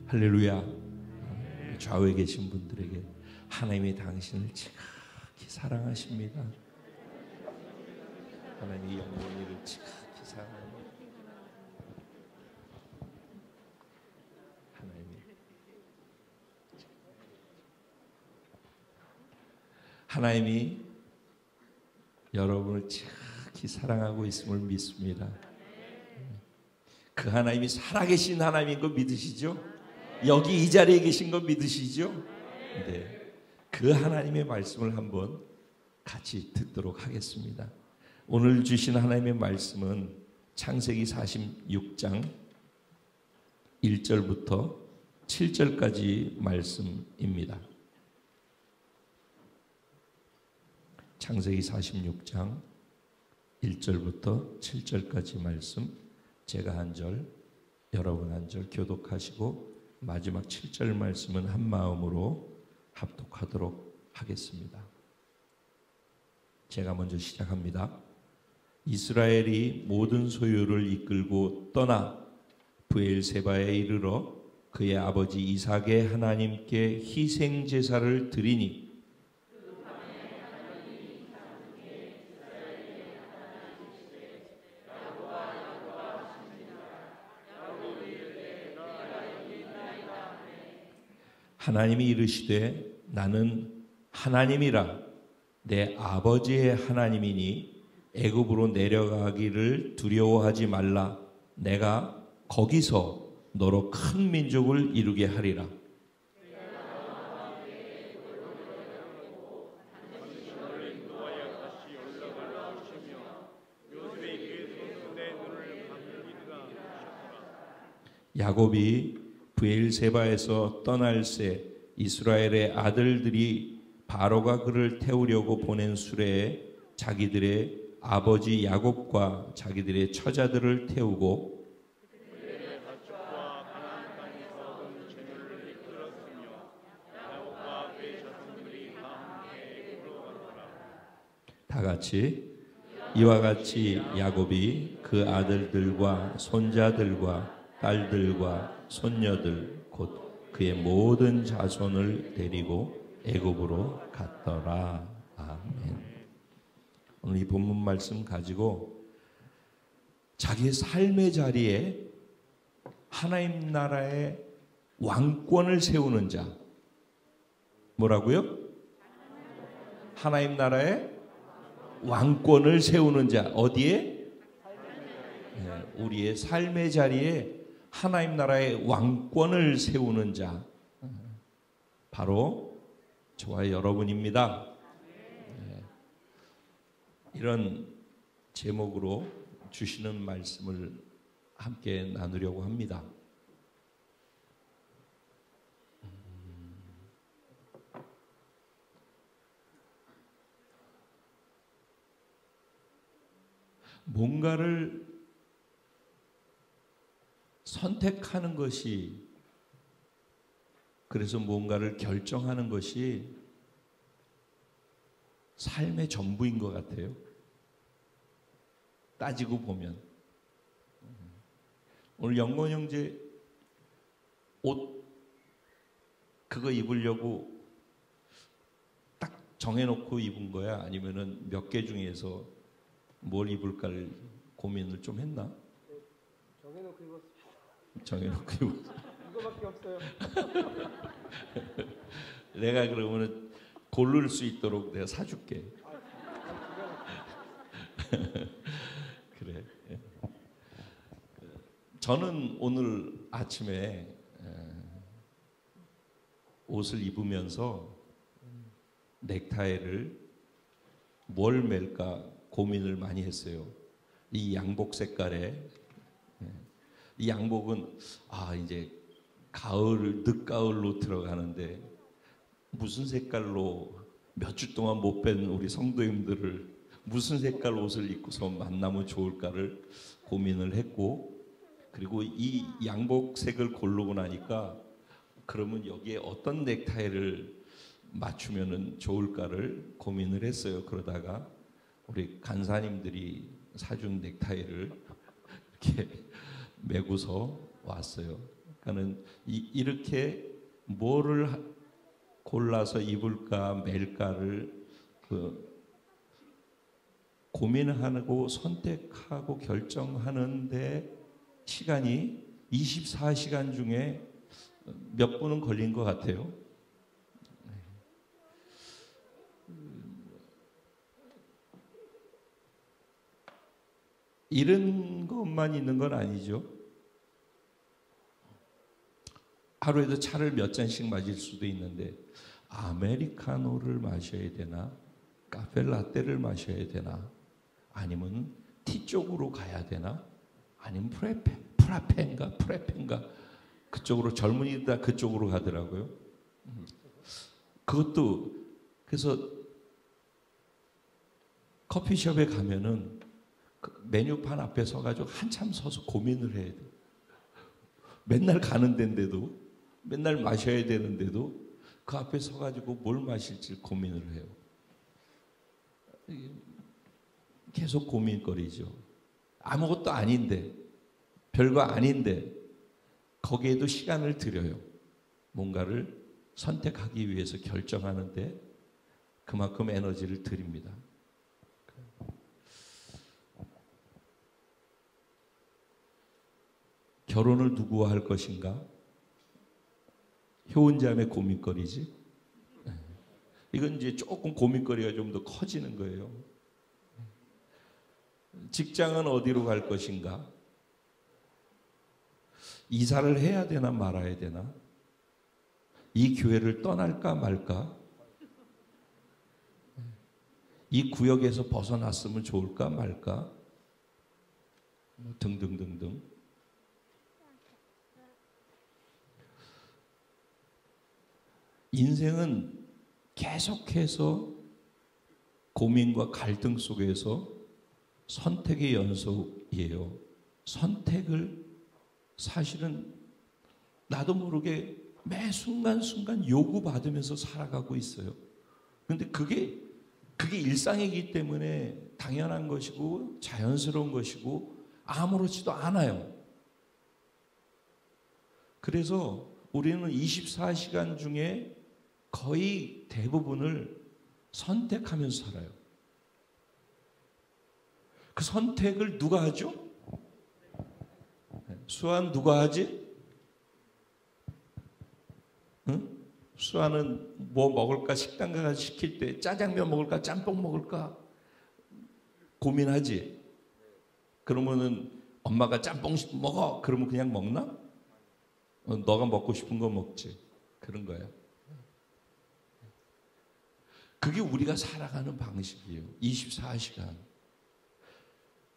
할렐루야. 좌우에 계신 분들에게 하나님이 당신을 지극히 사랑하십니다. 하나님이 영원히를 지극히 사랑합니다. 하나님이 여러분을 지극히 사랑하고 있음을 믿습니다. 그 하나님이 살아계신 하나님인 거 믿으시죠? 여기 이 자리에 계신 거 믿으시죠? 네. 그 하나님의 말씀을 한번 같이 듣도록 하겠습니다. 오늘 주신 하나님의 말씀은 창세기 46장 1절부터 7절까지 말씀입니다. 창세기 46장 1절부터 7절까지 말씀, 제가 한 절, 여러분 한 절 교독하시고 마지막 7절 말씀은 한 마음으로 합독하도록 하겠습니다. 제가 먼저 시작합니다. 이스라엘이 모든 소유를 이끌고 떠나 브엘세바에 이르러 그의 아버지 이삭의 하나님께 희생 제사를 드리니 하나님이 이르시되 나는 하나님이라 내 아버지의 하나님이니 애굽으로 내려가기를 두려워하지 말라. 내가 거기서 너로 큰 민족을 이루게 하리라. 야곱이 브엘세바에서 떠날새 이스라엘의 아들들이 바로가 그를 태우려고 보낸 수레에 자기들의 아버지 야곱과 자기들의 처자들을 태우고 다 같이 이와 같이 야곱이 그 아들들과 손자들과 딸들과 손녀들 곧 그의 모든 자손을 데리고 애굽으로 갔더라. 아멘. 오늘 이 본문 말씀 가지고 자기의 삶의 자리에 하나님 나라의 왕권을 세우는 자, 뭐라고요? 하나님 나라의 왕권을 세우는 자, 어디에? 우리의 삶의 자리에 하나님 나라의 왕권을 세우는 자, 바로 저와 여러분입니다. 이런 제목으로 주시는 말씀을 함께 나누려고 합니다. 뭔가를 선택하는 것이, 그래서 뭔가를 결정하는 것이 삶의 전부인 것 같아요. 따지고 보면. 오늘 영건 형제 옷 그거 입으려고 딱 정해놓고 입은 거야? 아니면은 몇 개 중에서 뭘 입을까를 고민을 좀 했나? 정해놓고 입었어. 정해놓고 입었어. 이거밖에 없어요. 내가 그러면은 고를 수 있도록 내가 사줄게. 그래. 저는 오늘 아침에 옷을 입으면서 넥타이를 뭘 맬까 고민을 많이 했어요. 이 양복 색깔에, 이 양복은 이제 가을, 늦가을로 들어가는데 무슨 색깔로 몇 주 동안 못 뵌 우리 성도님들을 무슨 색깔 옷을 입고서 만나면 좋을까를 고민을 했고, 그리고 이 양복색을 고르고 나니까 그러면 여기에 어떤 넥타이를 맞추면 좋을까를 고민을 했어요. 그러다가 우리 간사님들이 사준 넥타이를 이렇게 메고서 왔어요. 그러니까는 이렇게 뭐를 골라서 입을까 맬까를 고민하고 선택하고 결정하는데 시간이 24시간 중에 몇 분은 걸린 것 같아요. 이런 것만 있는 건 아니죠. 하루에도 차를 몇 잔씩 마실 수도 있는데 아메리카노를 마셔야 되나? 카페라떼를 마셔야 되나? 아니면 티 쪽으로 가야 되나? 아니면 프라펜가 그쪽으로 젊은이들 다 그쪽으로 가더라고요. 그것도 그래서 커피숍에 가면은 메뉴판 앞에 서가지고 한참 서서 고민을 해야 돼. 맨날 가는 데인데도 맨날 마셔야 되는데도 그 앞에 서가지고 뭘 마실지 고민을 해요. 계속 고민거리죠. 아무것도 아닌데 별거 아닌데 거기에도 시간을 들여요. 뭔가를 선택하기 위해서 결정하는데 그만큼 에너지를 들입니다. 결혼을 누구와 할 것인가? 효은자매 고민거리지. 이건 이제 조금 고민거리가 좀 더 커지는 거예요. 직장은 어디로 갈 것인가? 이사를 해야 되나 말아야 되나? 이 교회를 떠날까 말까? 이 구역에서 벗어났으면 좋을까 말까? 등등등등. 인생은 계속해서 고민과 갈등 속에서 선택의 연속이에요. 선택을 사실은 나도 모르게 매 순간순간 요구받으면서 살아가고 있어요. 그런데 그게 일상이기 때문에 당연한 것이고 자연스러운 것이고 아무렇지도 않아요. 그래서 우리는 24시간 중에 거의 대부분을 선택하면서 살아요. 그 선택을 누가 하죠? 수아는 누가 하지? 응? 수아는 뭐 먹을까? 식당 가서 시킬 때 짜장면 먹을까? 짬뽕 먹을까? 고민하지? 그러면은 엄마가 짬뽕 먹어. 그러면 그냥 먹나? 너가 먹고 싶은 거 먹지. 그런 거야. 그게 우리가 살아가는 방식이에요. 24시간.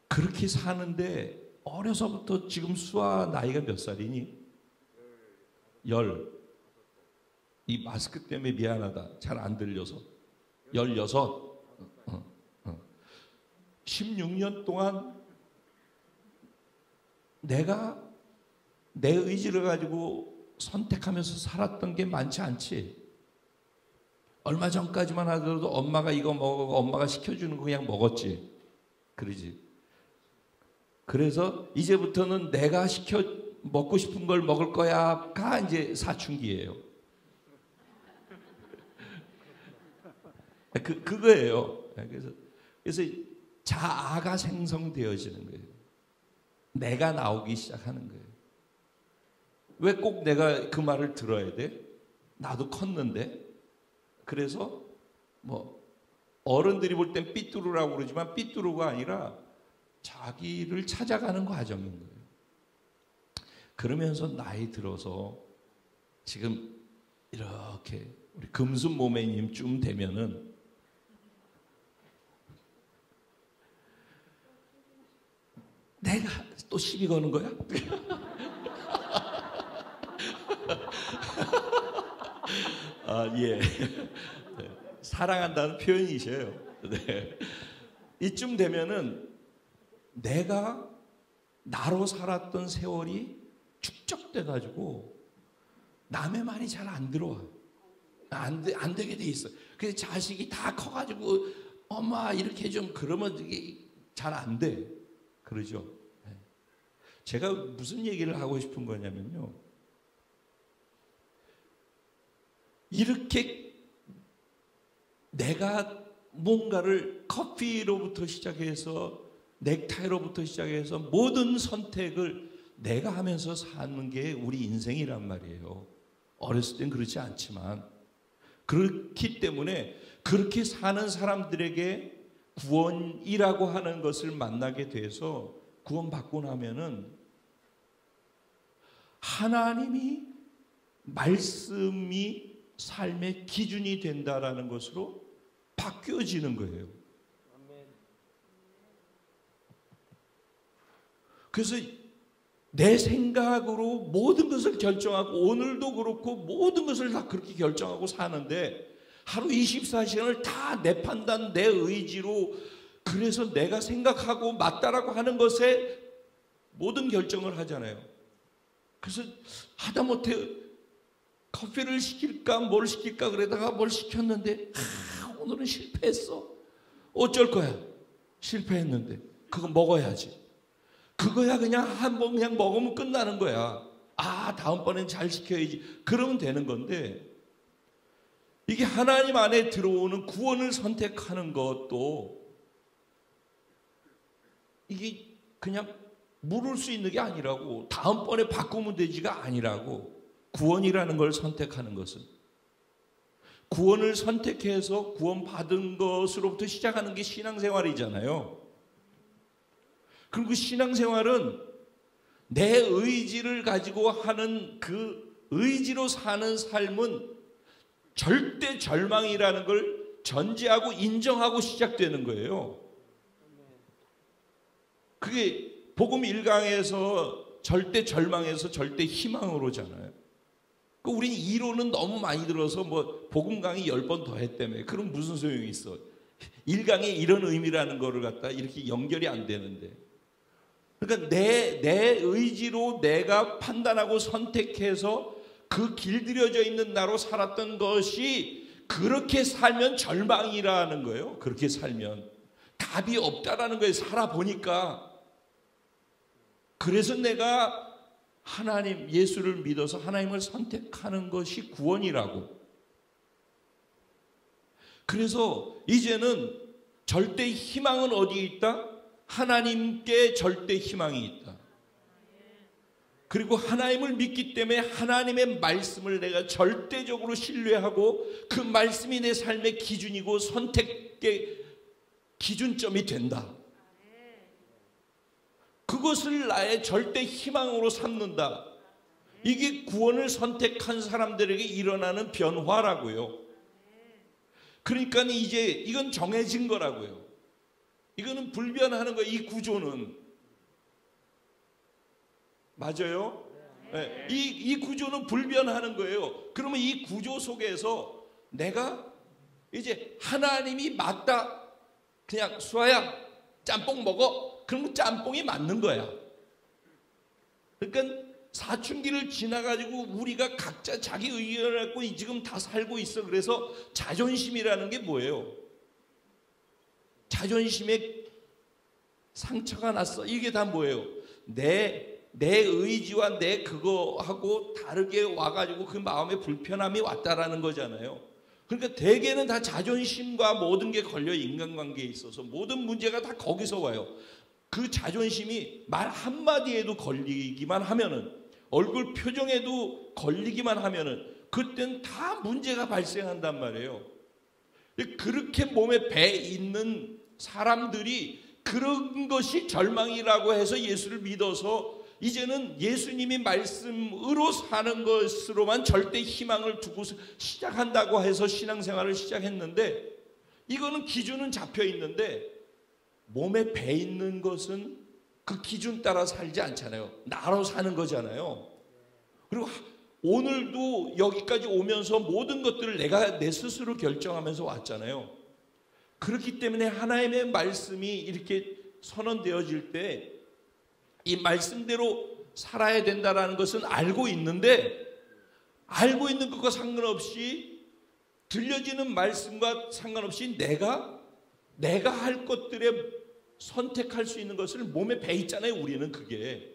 그렇게 사는데 어려서부터 지금 수아 나이가 몇 살이니? 10. 이 마스크 때문에 미안하다. 잘 안 들려서. 16. 16년 동안 내가 내 의지를 가지고 선택하면서 살았던 게 많지 않지. 얼마 전까지만 하더라도 엄마가 이거 먹어, 엄마가 시켜주는 거 그냥 먹었지. 그러지. 그래서 이제부터는 내가 시켜 먹고 싶은 걸 먹을 거야가 이제 사춘기예요. 그거예요. 그래서 자아가 생성되어지는 거예요. 내가 나오기 시작하는 거예요. 왜 꼭 내가 그 말을 들어야 돼? 나도 컸는데. 그래서 뭐 어른들이 볼 땐 삐뚤으라고 그러지만 삐뚤어가 아니라 자기를 찾아가는 과정인 거예요. 그러면서 나이 들어서 지금 이렇게 우리 금순 모매님쯤 되면은 내가 또 시비 거는 거야? 아, 예. 사랑한다는 표현이셔요. 네. 이쯤 되면은 내가 나로 살았던 세월이 축적돼 가지고 남의 말이 잘 안 들어와. 안 되게 돼 있어. 그래서 자식이 다 커가지고 엄마 이렇게 좀 그러면 이게 잘 안 돼. 그러죠. 제가 무슨 얘기를 하고 싶은 거냐면요. 이렇게 내가 뭔가를 커피로부터 시작해서 넥타이로부터 시작해서 모든 선택을 내가 하면서 사는 게 우리 인생이란 말이에요. 어렸을 땐 그렇지 않지만 그렇기 때문에 그렇게 사는 사람들에게 구원이라고 하는 것을 만나게 돼서 구원받고 나면은 하나님이 말씀이 삶의 기준이 된다라는 것으로 바뀌어지는 거예요. 그래서 내 생각으로 모든 것을 결정하고 오늘도 그렇고 모든 것을 다 그렇게 결정하고 사는데 하루 24시간을 다 내 판단, 내 의지로 그래서 내가 생각하고 맞다라고 하는 것에 모든 결정을 하잖아요. 그래서 하다못해 커피를 시킬까 뭘 시킬까 그러다가 뭘 시켰는데 오늘은 실패했어. 어쩔 거야. 실패했는데 그거 먹어야지. 그거야 그냥 한 번 그냥 먹으면 끝나는 거야. 아 다음번엔 잘 시켜야지. 그러면 되는 건데 이게 하나님 안에 들어오는 구원을 선택하는 것도 이게 그냥 물을 수 있는 게 아니라고 다음번에 바꾸면 되지가 아니라고 구원이라는 걸 선택하는 것은 구원을 선택해서 구원받은 것으로부터 시작하는 게 신앙생활이잖아요. 그리고 신앙생활은 내 의지를 가지고 하는 그 의지로 사는 삶은 절대 절망이라는 걸 전제하고 인정하고 시작되는 거예요. 그게 복음 1강에서 절대 절망에서 절대 희망으로잖아요. 우리는 이론은 너무 많이 들어서 뭐 복음 강의 10번 더 했다며. 그럼 무슨 소용이 있어? 1강에 이런 의미라는 거를 갖다 이렇게 연결이 안 되는데. 그러니까 내 의지로 내가 판단하고 선택해서 그 길들여져 있는 나로 살았던 것이 그렇게 살면 절망이라는 거예요. 그렇게 살면 답이 없다라는 거예요. 살아보니까. 그래서 내가 하나님 예수를 믿어서 하나님을 선택하는 것이 구원이라고. 그래서 이제는 절대 희망은 어디에 있다? 하나님께 절대 희망이 있다. 그리고 하나님을 믿기 때문에 하나님의 말씀을 내가 절대적으로 신뢰하고 그 말씀이 내 삶의 기준이고 선택의 기준점이 된다. 그것을 나의 절대 희망으로 삼는다. 이게 구원을 선택한 사람들에게 일어나는 변화라고요. 그러니까 이제 이건 정해진 거라고요. 이거는 불변하는 거예요. 이 구조는. 맞아요? 네. 이 구조는 불변하는 거예요. 그러면 이 구조 속에서 내가 이제 하나님이 맞다. 그냥 수아야 짬뽕 먹어. 그러면 짬뽕이 맞는 거야. 그러니까 사춘기를 지나가지고 우리가 각자 자기 의견을 갖고 지금 다 살고 있어. 그래서 자존심이라는 게 뭐예요? 자존심에 상처가 났어. 이게 다 뭐예요? 내 의지와 내 그거하고 다르게 와가지고 그 마음에 불편함이 왔다라는 거잖아요. 그러니까 대개는 다 자존심과 모든 게 걸려 인간관계에 있어서 모든 문제가 다 거기서 와요. 그 자존심이 말 한마디에도 걸리기만 하면은 얼굴 표정에도 걸리기만 하면은 그땐 다 문제가 발생한단 말이에요. 그렇게 몸에 배 있는 사람들이 그런 것이 절망이라고 해서 예수를 믿어서 이제는 예수님이 말씀으로 사는 것으로만 절대 희망을 두고 시작한다고 해서 신앙생활을 시작했는데 이거는 기준은 잡혀 있는데 몸에 배 있는 것은 그 기준 따라 살지 않잖아요. 나로 사는 거잖아요. 그리고 오늘도 여기까지 오면서 모든 것들을 내가 내 스스로 결정하면서 왔잖아요. 그렇기 때문에 하나님의 말씀이 이렇게 선언되어질 때 이 말씀대로 살아야 된다는 것은 알고 있는데 알고 있는 것과 상관없이 들려지는 말씀과 상관없이 내가 할 것들에 선택할 수 있는 것을 몸에 배 있잖아요. 우리는 그게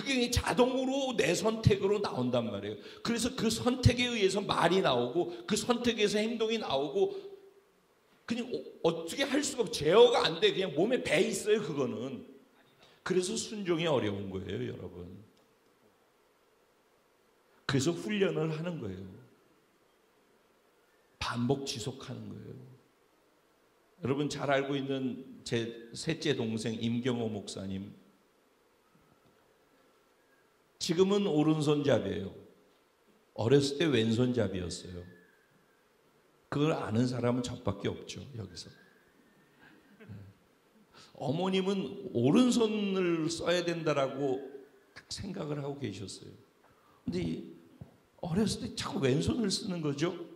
그게 자동으로 내 선택으로 나온단 말이에요. 그래서 그 선택에 의해서 말이 나오고 그 선택에서 행동이 나오고 그냥 어떻게 할 수가 없어. 제어가 안 돼. 그냥 몸에 배 있어요, 그거는. 그래서 순종이 어려운 거예요, 여러분. 그래서 훈련을 하는 거예요. 반복 지속하는 거예요. 여러분 잘 알고 있는 제 셋째 동생 임경호 목사님, 지금은 오른손잡이에요. 어렸을 때 왼손잡이였어요. 그걸 아는 사람은 저밖에 없죠, 여기서. 어머님은 오른손을 써야 된다라고 생각을 하고 계셨어요. 근데 어렸을 때 자꾸 왼손을 쓰는 거죠.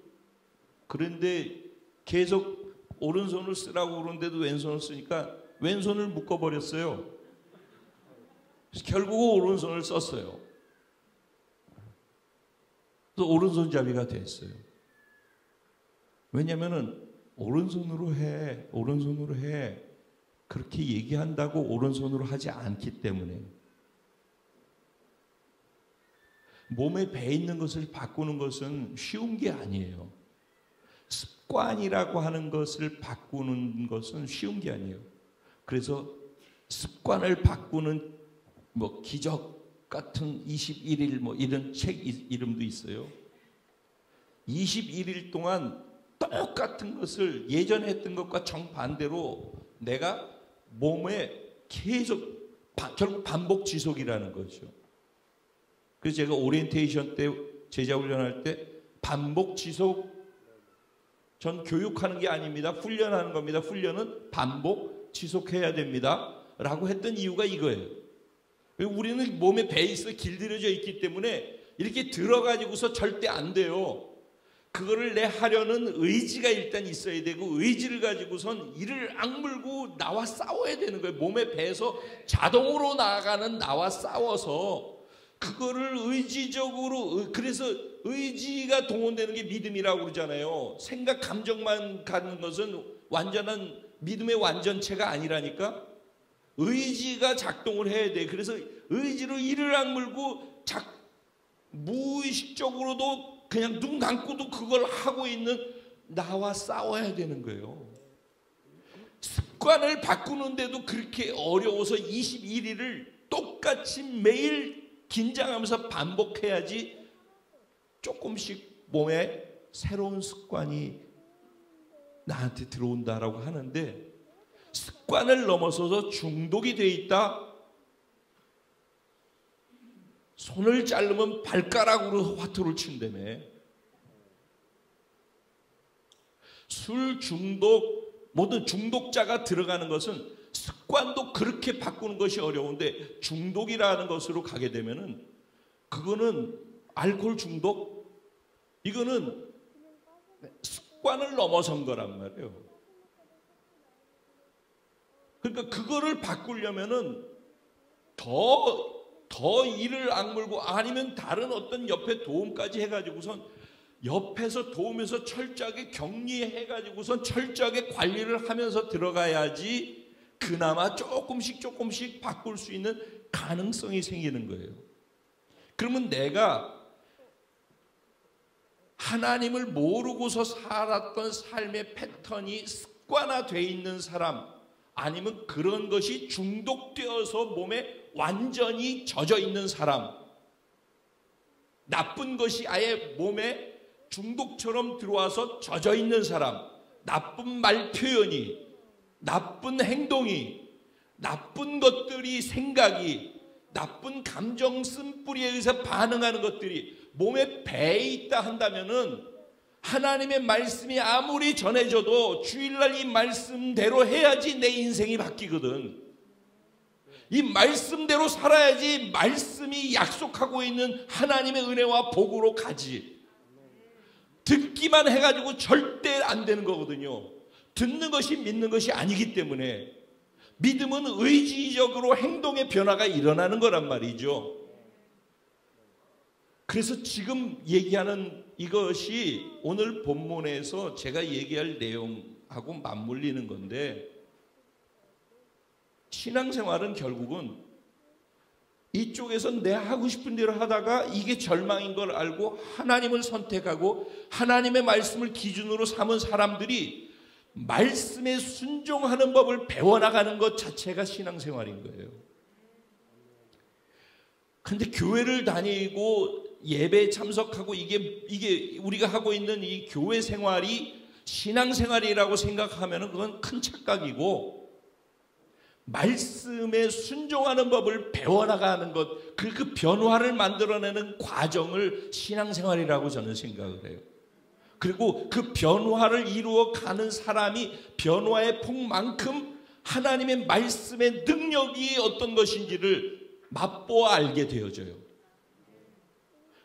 그런데 계속 오른손을 쓰라고 그러는데도 왼손을 쓰니까 왼손을 묶어버렸어요. 그래서 결국 오른손을 썼어요. 그래서 오른손잡이가 됐어요. 왜냐면은 오른손으로 해, 오른손으로 해. 그렇게 얘기한다고 오른손으로 하지 않기 때문에. 몸에 배 있는 것을 바꾸는 것은 쉬운 게 아니에요. 습관이라고 하는 것을 바꾸는 것은 쉬운 게 아니에요. 그래서 습관을 바꾸는 뭐 기적 같은 21일 뭐 이런 책 이름도 있어요. 21일 동안 똑같은 것을 예전에 했던 것과 정반대로 내가 몸에 계속 결국 반복 지속이라는 거죠. 그래서 제가 오리엔테이션 때 제자 훈련할 때 반복 지속, 전 교육하는 게 아닙니다. 훈련하는 겁니다. 훈련은 반복 지속해야 됩니다. 라고 했던 이유가 이거예요. 우리는 몸에 베이스 길들여져 있기 때문에 이렇게 들어가지고서 절대 안 돼요. 그거를 내 하려는 의지가 일단 있어야 되고, 의지를 가지고선 이를 악물고 나와 싸워야 되는 거예요. 몸에 배서 자동으로 나아가는 나와 싸워서 그거를 의지적으로, 그래서 의지가 동원되는 게 믿음이라고 그러잖아요. 생각 감정만 가는 것은 완전한 믿음의 완전체가 아니라니까. 의지가 작동을 해야 돼. 그래서 의지로 이를 악물고 무의식적으로도 그냥 눈 감고도 그걸 하고 있는 나와 싸워야 되는 거예요. 습관을 바꾸는데도 그렇게 어려워서 21일을 똑같이 매일 긴장하면서 반복해야지 조금씩 몸에 새로운 습관이 나한테 들어온다라고 하는데, 습관을 넘어서서 중독이 돼 있다. 손을 자르면 발가락으로 화투를 친다며. 술 중독, 모든 중독자가 들어가는 것은 습관도 그렇게 바꾸는 것이 어려운데, 중독이라는 것으로 가게 되면은 그거는 알코올 중독, 이거는 습관을 넘어선 거란 말이에요. 그러니까 그거를 바꾸려면은 더 이를 악물고, 아니면 다른 어떤 옆에 도움까지 해가지고선 옆에서 도우면서 철저하게 격리해가지고선 철저하게 관리를 하면서 들어가야지 그나마 조금씩 바꿀 수 있는 가능성이 생기는 거예요. 그러면 내가 하나님을 모르고서 살았던 삶의 패턴이 습관화되어 있는 사람, 아니면 그런 것이 중독되어서 몸에 완전히 젖어 있는 사람, 나쁜 것이 아예 몸에 중독처럼 들어와서 젖어 있는 사람, 나쁜 말 표현이, 나쁜 행동이, 나쁜 것들이, 생각이, 나쁜 감정 쓴뿌리에 의해서 반응하는 것들이 몸에 배에 있다 한다면은, 하나님의 말씀이 아무리 전해져도 주일날 이 말씀대로 해야지 내 인생이 바뀌거든. 이 말씀대로 살아야지 말씀이 약속하고 있는 하나님의 은혜와 복으로 가지. 듣기만 해가지고 절대 안 되는 거거든요. 듣는 것이 믿는 것이 아니기 때문에. 믿음은 의지적으로 행동의 변화가 일어나는 거란 말이죠. 그래서 지금 얘기하는 이것이 오늘 본문에서 제가 얘기할 내용하고 맞물리는 건데, 신앙생활은 결국은 이쪽에서 내 하고 싶은 대로 하다가 이게 절망인 걸 알고 하나님을 선택하고 하나님의 말씀을 기준으로 삼은 사람들이 말씀에 순종하는 법을 배워나가는 것 자체가 신앙생활인 거예요. 그런데 교회를 다니고 예배에 참석하고 이게 우리가 하고 있는 이 교회 생활이 신앙생활이라고 생각하면 그건 큰 착각이고, 말씀에 순종하는 법을 배워나가는 것, 그 변화를 만들어내는 과정을 신앙생활이라고 저는 생각을 해요. 그리고 그 변화를 이루어가는 사람이 변화의 폭만큼 하나님의 말씀의 능력이 어떤 것인지를 맛보아 알게 되어져요.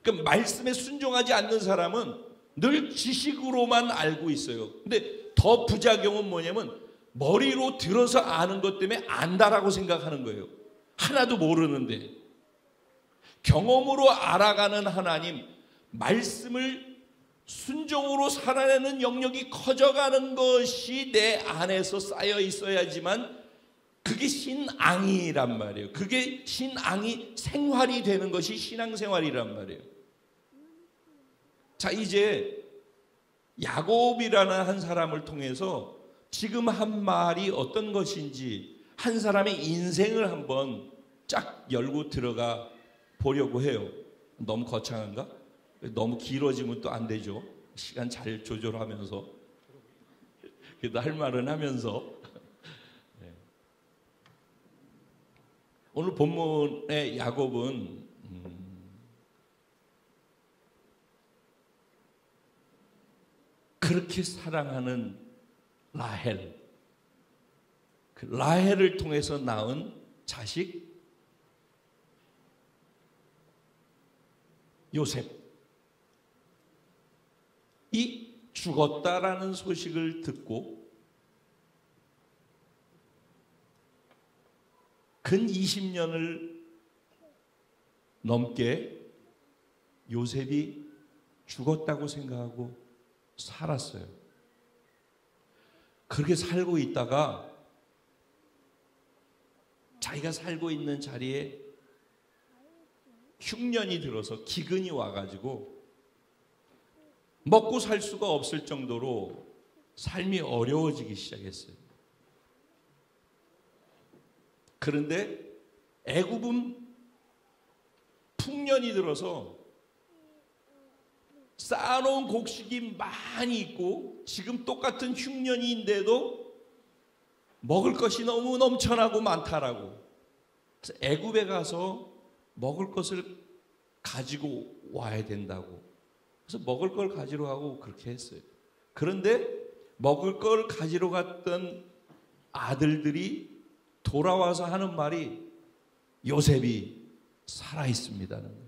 그러니까 말씀에 순종하지 않는 사람은 늘 지식으로만 알고 있어요. 근데 더 부작용은 뭐냐면 머리로 들어서 아는 것 때문에 안다라고 생각하는 거예요. 하나도 모르는데. 경험으로 알아가는 하나님, 말씀을 순종으로 살아내는 영역이 커져가는 것이 내 안에서 쌓여 있어야지만 그게 신앙이란 말이에요. 그게 신앙이 생활이 되는 것이 신앙생활이란 말이에요. 자, 이제 야곱이라는 한 사람을 통해서 지금 한 말이 어떤 것인지 한 사람의 인생을 한번 쫙 열고 들어가 보려고 해요. 너무 거창한가? 너무 길어지면 또 안 되죠. 시간 잘 조절하면서. 그래도 할 말은 하면서. 네. 오늘 본문의 야곱은 그렇게 사랑하는 라헬, 그 라헬을 통해서 낳은 자식 요셉이 죽었다라는 소식을 듣고 근 20년을 넘게 요셉이 죽었다고 생각하고 살았어요. 그렇게 살고 있다가 자기가 살고 있는 자리에 흉년이 들어서 기근이 와가지고 먹고 살 수가 없을 정도로 삶이 어려워지기 시작했어요. 그런데 애굽은 풍년이 들어서 쌓아놓은 곡식이 많이 있고 지금 똑같은 흉년인데도 먹을 것이 너무 넘쳐나고 많다라고. 그래서 애굽에 가서 먹을 것을 가지고 와야 된다고. 그래서 먹을 걸 가지러 가고 그렇게 했어요. 그런데 먹을 걸 가지러 갔던 아들들이 돌아와서 하는 말이 요셉이 살아있습니다는 거예요.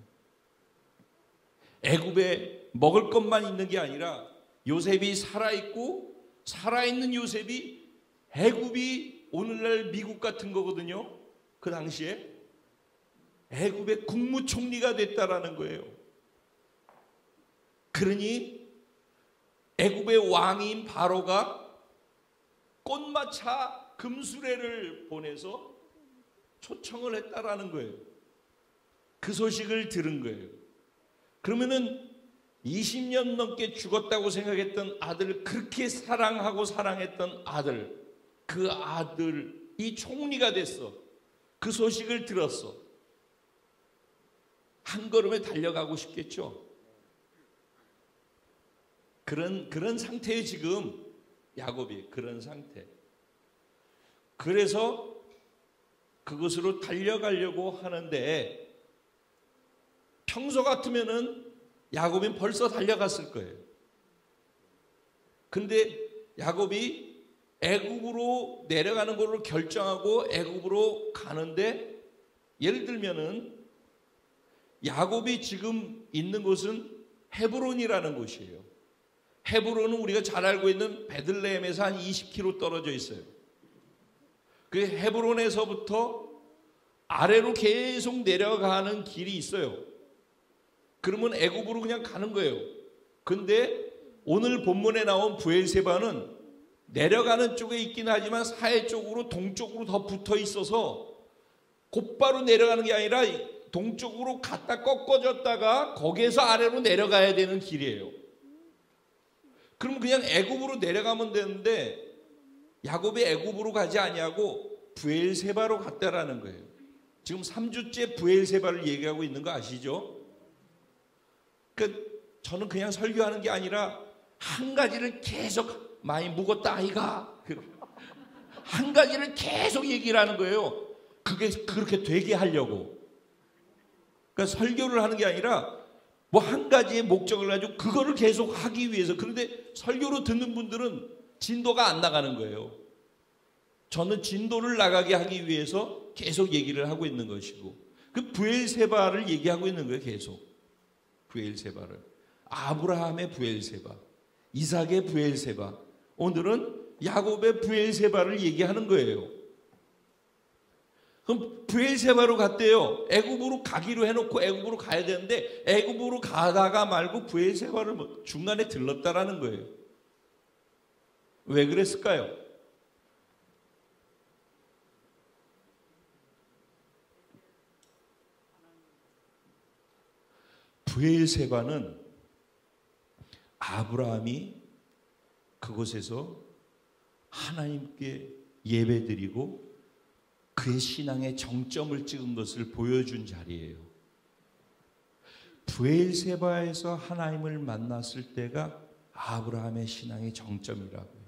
애굽에 먹을 것만 있는 게 아니라 요셉이 살아있고 살아있는 요셉이 애굽이 오늘날 미국 같은 거거든요. 그 당시에 애굽의 국무총리가 됐다라는 거예요. 그러니 애굽의 왕인 바로가 꽃마차 금수레를 보내서 초청을 했다라는 거예요. 그 소식을 들은 거예요. 그러면은 20년 넘게 죽었다고 생각했던 아들을 그렇게 사랑하고 사랑했던 아들, 그 아들이 총리가 됐어. 그 소식을 들었어. 한 걸음에 달려가고 싶겠죠. 그런 상태에 지금 야곱이 그런 상태. 그래서 그것으로 달려가려고 하는데 평소 같으면은 야곱이 벌써 달려갔을 거예요. 근데 야곱이 애굽으로 내려가는 걸로 결정하고 애굽으로 가는데 예를 들면은 야곱이 지금 있는 곳은 헤브론이라는 곳이에요. 헤브론은 우리가 잘 알고 있는 베들레헴에서 한 20km 떨어져 있어요. 그 헤브론에서부터 아래로 계속 내려가는 길이 있어요. 그러면 애굽으로 그냥 가는 거예요. 근데 오늘 본문에 나온 브엘세바는 내려가는 쪽에 있긴 하지만 사해 쪽으로 동쪽으로 더 붙어 있어서 곧바로 내려가는 게 아니라 동쪽으로 갔다 꺾어졌다가 거기에서 아래로 내려가야 되는 길이에요. 그럼 그냥 애굽으로 내려가면 되는데 야곱이 애굽으로 가지 아니하고 브엘세바로 갔다라는 거예요. 지금 3주째 브엘세바를 얘기하고 있는 거 아시죠? 그러니까 저는 그냥 설교하는 게 아니라 한 가지를 계속 많이 묵었다 아이가 한 가지를 계속 얘기를 하는 거예요. 그게 그렇게 되게 하려고. 그러니까 설교를 하는 게 아니라 뭐 한 가지의 목적을 가지고 그거를 계속 하기 위해서. 그런데 설교로 듣는 분들은 진도가 안 나가는 거예요. 저는 진도를 나가게 하기 위해서 계속 얘기를 하고 있는 것이고, 그 브엘세바를 얘기하고 있는 거예요. 계속 브엘세바를. 아브라함의 브엘세바, 이삭의 브엘세바, 오늘은 야곱의 브엘세바를 얘기하는 거예요. 그럼 브엘세바로 갔대요. 애굽으로 가기로 해놓고 애굽으로 가야 되는데 애굽으로 가다가 말고 브엘세바를 중간에 들렀다라는 거예요. 왜 그랬을까요? 브엘세바는 아브라함이 그곳에서 하나님께 예배드리고 그의 신앙의 정점을 찍은 것을 보여준 자리예요. 브엘세바에서 하나님을 만났을 때가 아브라함의 신앙의 정점이라고요.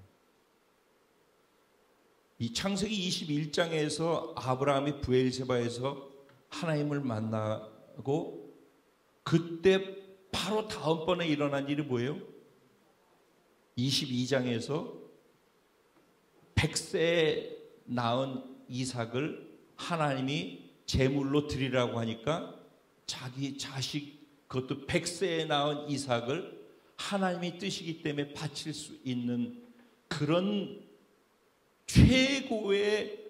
이 창세기 21장에서 아브라함이 브엘세바에서 하나님을 만나고 그때 바로 다음번에 일어난 일이 뭐예요? 22장에서 100세에 낳은 이삭을 하나님이 제물로 드리라고 하니까 자기 자식, 그것도 100세에 낳은 이삭을 하나님의 뜻이기 때문에 바칠 수 있는 그런 최고의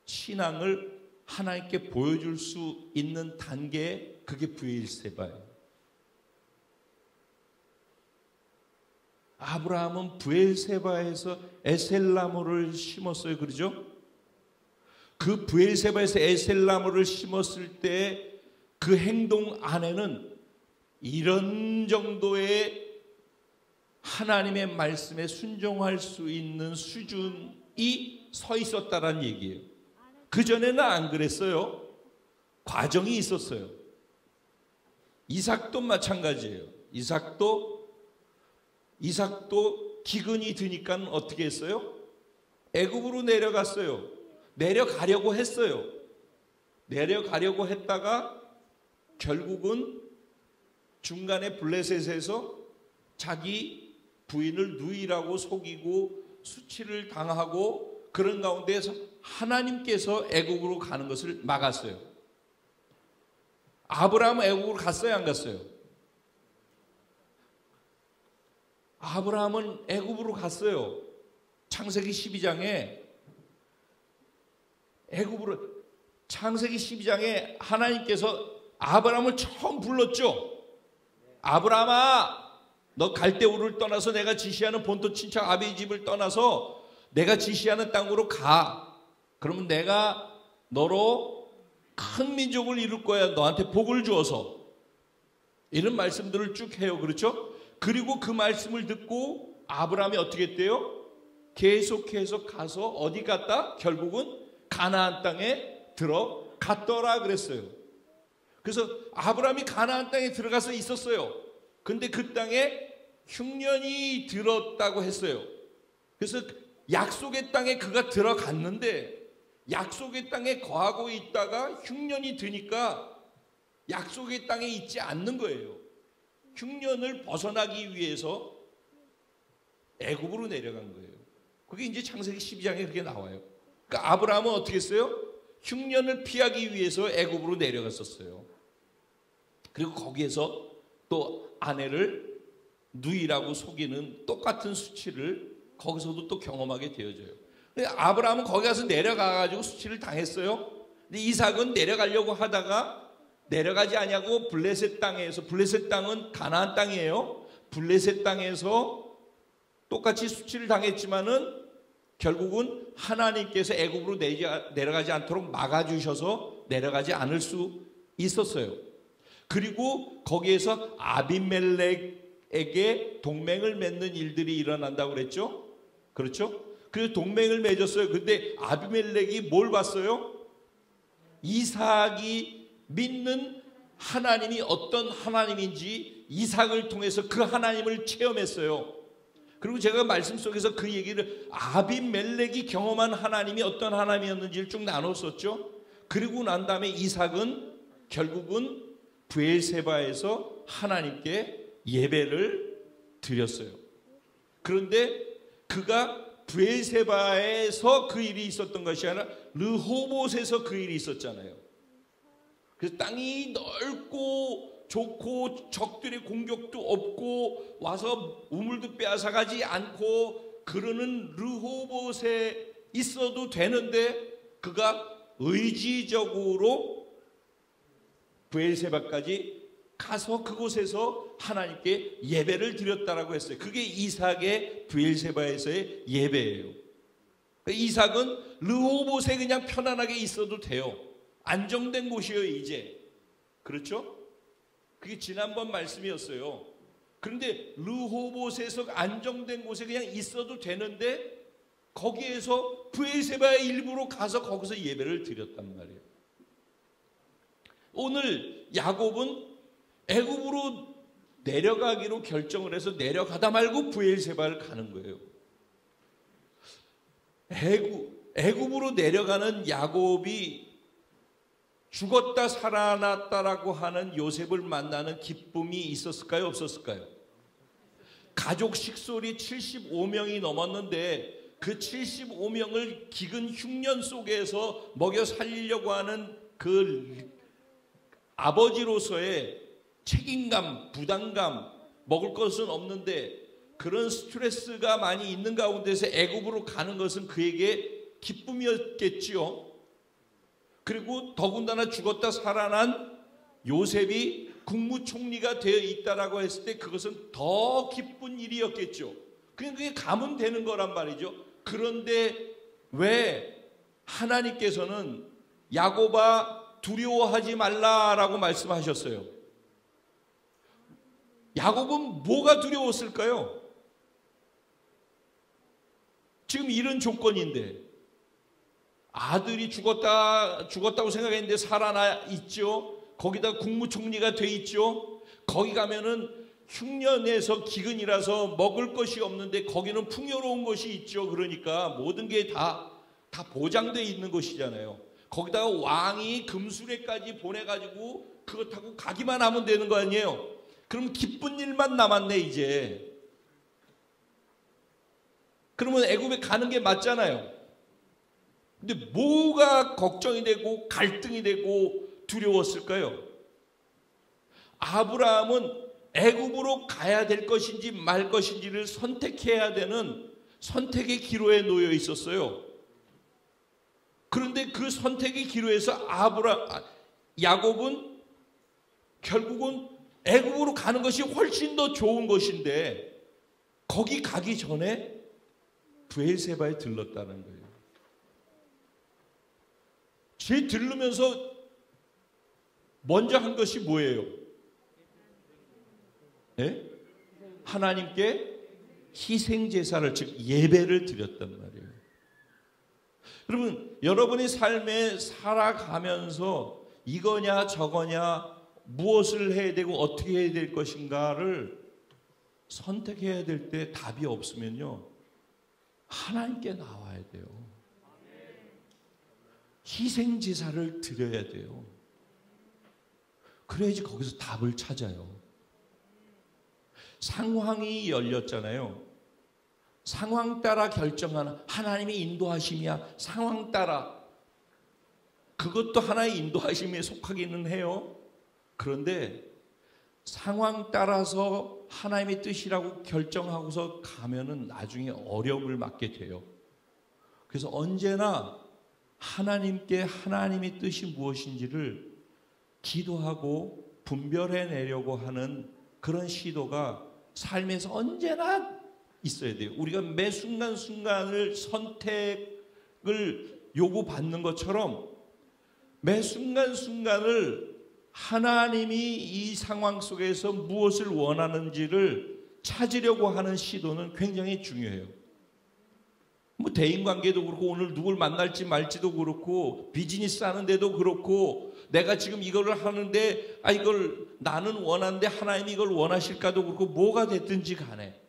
신앙을 하나님께 보여줄 수 있는 단계, 그게 브엘세바예요. 아브라함은 브엘세바에서 에셀나무를 심었어요. 그러죠? 그 브엘세바에서 에셀나무를 심었을 때 그 행동 안에는 이런 정도의 하나님의 말씀에 순종할 수 있는 수준이 서 있었다라는 얘기예요. 그전에는 안 그랬어요. 과정이 있었어요. 이삭도 마찬가지예요. 이삭도 기근이 드니까 어떻게 했어요? 애굽으로 내려갔어요. 내려가려고 했어요. 내려가려고 했다가 결국은 중간에 블레셋에서 자기 부인을 누이라고 속이고 수치를 당하고 그런 가운데에서 하나님께서 애굽으로 가는 것을 막았어요. 아브라함은 애굽으로 갔어요, 안 갔어요? 아브라함은 애굽으로 갔어요. 창세기 12장에 창세기 12장에 하나님께서 아브라함을 처음 불렀죠. 아브라함아, 너 갈대우를 떠나서 내가 지시하는 본토 친척 아비의 집을 떠나서 내가 지시하는 땅으로 가. 그러면 내가 너로 큰 민족을 이룰 거야. 너한테 복을 주어서. 이런 말씀들을 쭉 해요. 그렇죠? 그리고 그 말씀을 듣고 아브라함이 어떻게 했대요? 계속해서 가서 어디 갔다? 결국은 가나안 땅에 들어갔더라 그랬어요. 그래서 아브라함이 가나안 땅에 들어가서 있었어요. 근데 그 땅에 흉년이 들었다고 했어요. 그래서 약속의 땅에 그가 들어갔는데 약속의 땅에 거하고 있다가 흉년이 드니까 약속의 땅에 있지 않는 거예요. 흉년을 벗어나기 위해서 애굽으로 내려간 거예요. 그게 이제 창세기 12장에 그렇게 나와요. 그러니까 아브라함은 어떻게 했어요? 흉년을 피하기 위해서 애굽으로 내려갔었어요. 그리고 거기에서 또 아내를 누이라고 속이는 똑같은 수치를 거기서도 또 경험하게 되어져요. 근데 아브라함은 거기 가서 내려가가지고 수치를 당했어요. 근데 이삭은 내려가려고 하다가 내려가지 아니하고 블레셋 땅에서, 블레셋 땅은 가나안 땅이에요. 블레셋 땅에서 똑같이 수치를 당했지만은 결국은 하나님께서 애굽으로 내려가지 않도록 막아주셔서 내려가지 않을 수 있었어요. 그리고 거기에서 아비멜렉에게 동맹을 맺는 일들이 일어난다고 그랬죠? 그렇죠? 그래서 동맹을 맺었어요. 근데 아비멜렉이 뭘 봤어요? 이삭이 믿는 하나님이 어떤 하나님인지 이삭을 통해서 그 하나님을 체험했어요. 그리고 제가 말씀 속에서 그 얘기를 아비멜렉이 경험한 하나님이 어떤 하나님이었는지를 쭉 나눴었죠. 그리고 난 다음에 이삭은 결국은 브엘세바에서 하나님께 예배를 드렸어요. 그런데 그가 브엘세바에서 그 일이 있었던 것이 아니라 르호봇에서 그 일이 있었잖아요. 그래서 땅이 넓고 좋고 적들의 공격도 없고 와서 우물도 빼앗아가지 않고 그러는 르호봇에 있어도 되는데 그가 의지적으로 브엘세바까지 가서 그곳에서 하나님께 예배를 드렸다라고 했어요. 그게 이삭의 브엘세바에서의 예배예요. 이삭은 르호봇에 그냥 편안하게 있어도 돼요. 안정된 곳이에요 이제. 그렇죠? 그게 지난번 말씀이었어요. 그런데 르호봇에서 안정된 곳에 그냥 있어도 되는데 거기에서 브엘세바의 일부로 가서 거기서 예배를 드렸단 말이에요. 오늘 야곱은 애굽으로 내려가기로 결정을 해서 내려가다 말고 브엘세바를 가는 거예요. 애굽으로 내려가는 야곱이 죽었다 살아났다라고 하는 요셉을 만나는 기쁨이 있었을까요? 없었을까요? 가족 식솔이 75명이 넘었는데 그 75명을 기근 흉년 속에서 먹여 살리려고 하는 그 아버지로서의 책임감, 부담감, 먹을 것은 없는데 그런 스트레스가 많이 있는 가운데서 애굽으로 가는 것은 그에게 기쁨이었겠지요. 그리고 더군다나 죽었다 살아난 요셉이 국무총리가 되어 있다라고 했을 때 그것은 더 기쁜 일이었겠죠. 그냥 그게 가면 되는 거란 말이죠. 그런데 왜 하나님께서는 야곱아 두려워하지 말라라고 말씀하셨어요? 야곱은 뭐가 두려웠을까요? 지금 이런 조건인데 아들이 죽었다고 생각했는데 살아나 있죠. 거기다 국무총리가 돼 있죠. 거기 가면은 흉년에서 기근이라서 먹을 것이 없는데 거기는 풍요로운 것이 있죠. 그러니까 모든 게 다 보장돼 있는 것이잖아요. 거기다가 왕이 금수레까지 보내가지고 그거 타고 가기만 하면 되는 거 아니에요. 그럼 기쁜 일만 남았네 이제. 그러면 애굽에 가는 게 맞잖아요. 근데 뭐가 걱정이 되고 갈등이 되고 두려웠을까요? 아브라함은 애굽으로 가야 될 것인지 말 것인지를 선택해야 되는 선택의 기로에 놓여 있었어요. 그런데 그 선택의 기로에서 야곱은 결국은 애굽으로 가는 것이 훨씬 더 좋은 것인데 거기 가기 전에 브엘세바에 들렀다는 거예요. 제 들르면서 먼저 한 것이 뭐예요? 네? 하나님께 희생제사를 즉 예배를 드렸단 말이에요. 여러분, 여러분의 삶에 살아가면서 이거냐 저거냐 무엇을 해야 되고 어떻게 해야 될 것인가를 선택해야 될 때 답이 없으면요 하나님께 나와야 돼요. 희생제사를 드려야 돼요. 그래야지 거기서 답을 찾아요. 상황이 열렸잖아요. 상황 따라 결정하는 하나님의 인도하심이야. 상황 따라. 그것도 하나의 인도하심에 속하기는 해요. 그런데 상황 따라서 하나님의 뜻이라고 결정하고서 가면은 나중에 어려움을 맞게 돼요. 그래서 언제나 하나님께 하나님의 뜻이 무엇인지를 기도하고 분별해내려고 하는 그런 시도가 삶에서 언제나 있어야 돼요. 우리가 매 순간순간을 선택을 요구받는 것처럼 매 순간순간을 하나님이 이 상황 속에서 무엇을 원하는지를 찾으려고 하는 시도는 굉장히 중요해요. 뭐 대인관계도 그렇고 오늘 누굴 만날지 말지도 그렇고 비즈니스 하는데도 그렇고 내가 지금 이거를 하는데 이걸 나는 원하는데 하나님이 이걸 원하실까도 그렇고 뭐가 됐든지 간에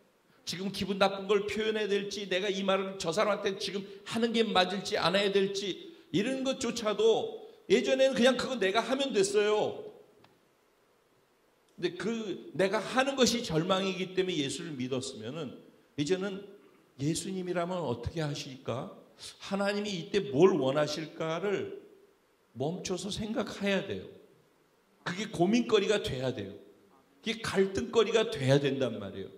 지금 기분 나쁜 걸 표현해야 될지 내가 이 말을 저 사람한테 지금 하는 게 맞을지 안 해야 될지 이런 것조차도 예전에는 그냥 그거 내가 하면 됐어요. 근데 그 내가 하는 것이 절망이기 때문에 예수를 믿었으면은 이제는 예수님이라면 어떻게 하실까? 하나님이 이때 뭘 원하실까를 멈춰서 생각해야 돼요. 그게 고민거리가 돼야 돼요. 그게 갈등거리가 돼야 된단 말이에요.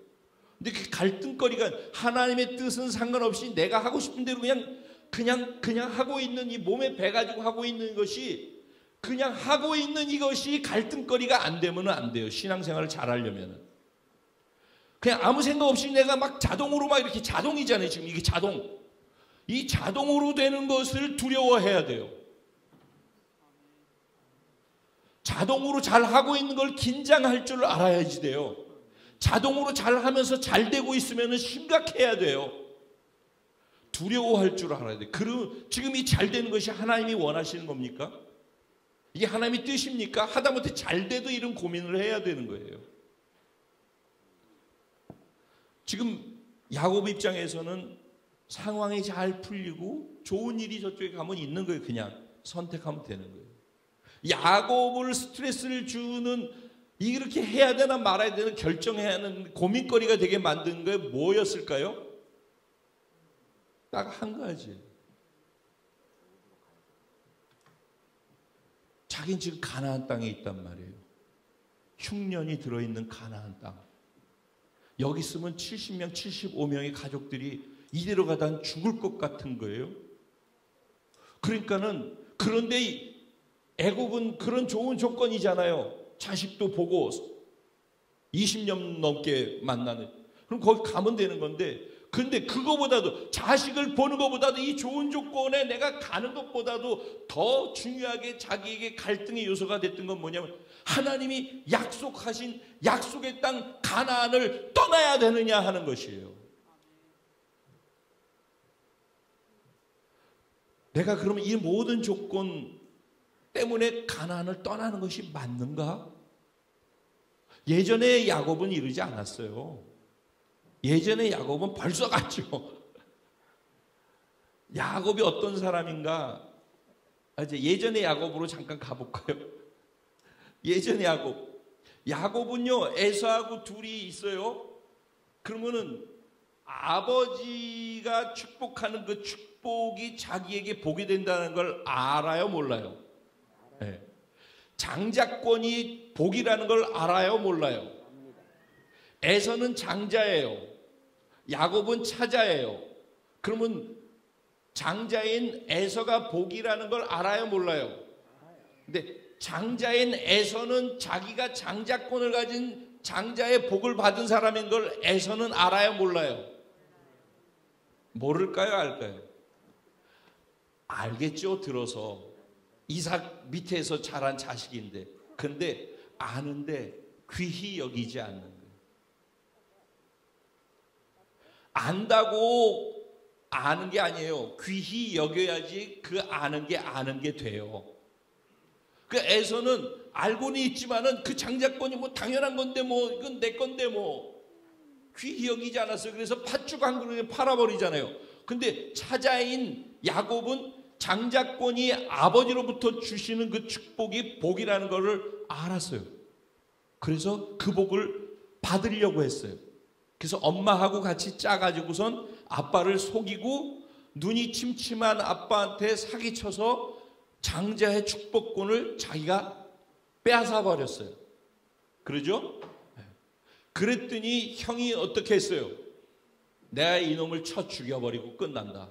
근데 그 갈등거리가 하나님의 뜻은 상관없이 내가 하고 싶은 대로 그냥 하고 있는 이 몸에 배 가지고 하고 있는 것이 그냥 하고 있는 이것이 갈등거리가 안 되면 안 돼요. 신앙생활을 잘 하려면. 그냥 아무 생각 없이 내가 막 자동으로 막 이렇게 자동이잖아요. 지금 이게 자동. 이 자동으로 되는 것을 두려워해야 돼요. 자동으로 잘 하고 있는 걸 긴장할 줄 알아야지 돼요. 자동으로 잘 하면서 잘 되고 있으면 심각해야 돼요. 두려워할 줄 알아야 돼요. 지금 이 잘 되는 것이 하나님이 원하시는 겁니까? 이게 하나님의 뜻입니까? 하다못해 잘 돼도 이런 고민을 해야 되는 거예요. 지금 야곱 입장에서는 상황이 잘 풀리고 좋은 일이 저쪽에 가면 있는 거예요. 그냥 선택하면 되는 거예요. 야곱을 스트레스를 주는 이렇게 해야 되나 말아야 되나 결정해야 하는 고민거리가 되게 만든 게 뭐였을까요? 딱 한 가지. 자기는 지금 가나안 땅에 있단 말이에요. 흉년이 들어있는 가나안 땅. 여기 있으면 70명, 75명의 가족들이 이대로 가다 죽을 것 같은 거예요. 그러니까는 그런데 애굽은 그런 좋은 조건이잖아요. 자식도 보고 20년 넘게 만나는. 그럼 거기 가면 되는 건데 근데 그거보다도 자식을 보는 것보다도 이 좋은 조건에 내가 가는 것보다도 더 중요하게 자기에게 갈등의 요소가 됐던 건 뭐냐면 하나님이 약속하신 약속의 땅 가나안을 떠나야 되느냐 하는 것이에요. 내가 그러면 이 모든 조건 때문에 가나안을 떠나는 것이 맞는가? 예전에 야곱은 이러지 않았어요. 예전에 야곱은 벌써 갔죠. 야곱이 어떤 사람인가? 이제 예전의 야곱으로 잠깐 가볼까요? 예전의 야곱은요 에서하고 둘이 있어요. 그러면은 아버지가 축복하는 그 축복이 자기에게 복이 된다는 걸 알아요, 몰라요? 네. 장자권이 복이라는 걸 알아요, 몰라요? 에서는 장자예요. 야곱은 차자예요. 그러면 장자인 에서가 복이라는 걸 알아요, 몰라요? 근데 장자인 에서는 자기가 장자권을 가진 장자의 복을 받은 사람인 걸 에서는 알아요, 몰라요? 모를까요, 알까요? 알겠죠, 들어서. 이삭 밑에서 자란 자식인데. 근데 아는데 귀히 여기지 않는 거예요. 안다고 아는 게 아니에요. 귀히 여겨야지 그 아는 게 돼요. 그 에서는 알고는 있지만은 그 장자권이 뭐 당연한 건데 뭐 이건 내 건데 뭐 귀히 여기지 않았어요. 그래서 팥죽 한 그릇에 팔아버리잖아요. 근데 차자인 야곱은 장자권이 아버지로부터 주시는 그 축복이 복이라는 것을 알았어요. 그래서 그 복을 받으려고 했어요. 그래서 엄마하고 같이 짜가지고선 아빠를 속이고 눈이 침침한 아빠한테 사기쳐서 장자의 축복권을 자기가 빼앗아 버렸어요. 그러죠? 그랬더니 형이 어떻게 했어요? 내가 이놈을 쳐 죽여버리고 끝난다.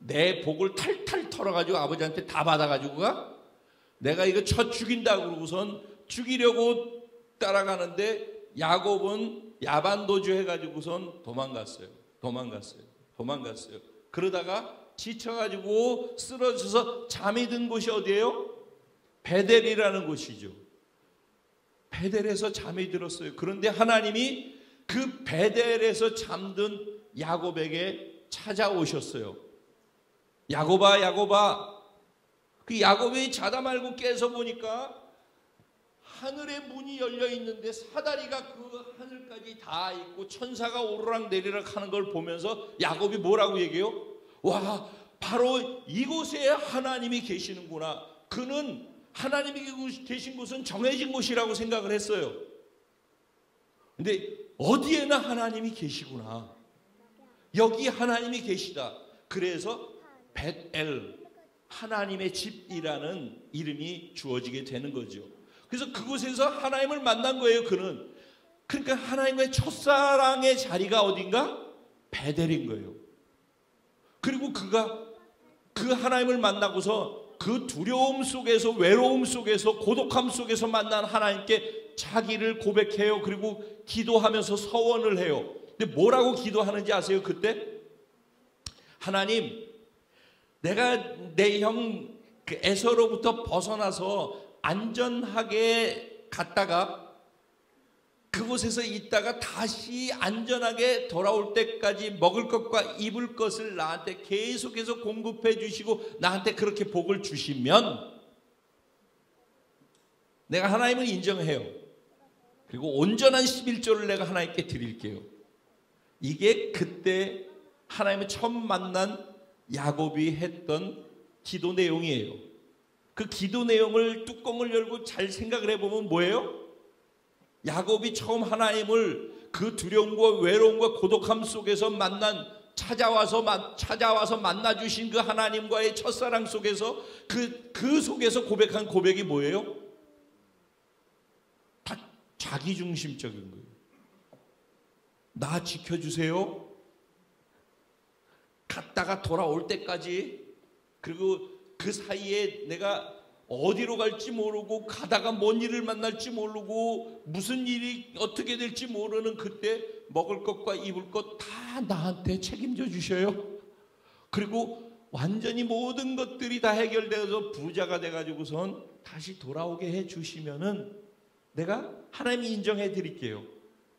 내 복을 탈탈 털어가지고 아버지한테 다 받아가지고 가? 내가 이거 쳐 죽인다 그러고선 죽이려고 따라가는데 야곱은 야반도주 해가지고선 도망갔어요. 그러다가 지쳐가지고 쓰러져서 잠이 든 곳이 어디예요? 베델이라는 곳이죠. 베델에서 잠이 들었어요. 그런데 하나님이 그 베델에서 잠든 야곱에게 찾아오셨어요. 야곱아, 야곱아. 그 야곱이 자다 말고 깨서 보니까 하늘의 문이 열려 있는데 사다리가 그 하늘까지 다 있고 천사가 오르락 내리락 하는 걸 보면서 야곱이 뭐라고 얘기해요? 와, 바로 이곳에 하나님이 계시는구나. 그는 하나님이 계신 곳은 정해진 곳이라고 생각을 했어요. 근데 어디에나 하나님이 계시구나. 여기 하나님이 계시다. 그래서 벳엘, 하나님의 집이라는 이름이 주어지게 되는 거죠. 그래서 그곳에서 하나님을 만난 거예요. 그는. 그러니까 하나님과의 첫사랑의 자리가 어딘가? 베델인 거예요. 그리고 그가 그 하나님을 만나고서 그 두려움 속에서, 외로움 속에서, 고독함 속에서 만난 하나님께 자기를 고백해요. 그리고 기도하면서 서원을 해요. 근데 뭐라고 기도하는지 아세요? 그때 하나님, 내가 내 형 에서로부터 벗어나서 안전하게 갔다가 그곳에서 있다가 다시 안전하게 돌아올 때까지 먹을 것과 입을 것을 나한테 계속해서 공급해 주시고 나한테 그렇게 복을 주시면 내가 하나님을 인정해요. 그리고 온전한 11조를 내가 하나님께 드릴게요. 이게 그때 하나님을 처음 만난 야곱이 했던 기도 내용이에요. 그 기도 내용을 뚜껑을 열고 잘 생각을 해보면 뭐예요? 야곱이 처음 하나님을 그 두려움과 외로움과 고독함 속에서 찾아와서 만나주신 그 하나님과의 첫사랑 속에서 그 속에서 고백한 고백이 뭐예요? 다 자기중심적인 거예요. 나 지켜주세요. 갔다가 돌아올 때까지, 그리고 그 사이에 내가 어디로 갈지 모르고 가다가 뭔 일을 만날지 모르고 무슨 일이 어떻게 될지 모르는 그때 먹을 것과 입을 것 다 나한테 책임져 주셔요. 그리고 완전히 모든 것들이 다 해결되어서 부자가 돼가지고선 다시 돌아오게 해 주시면은 내가 하나님이 인정해 드릴게요.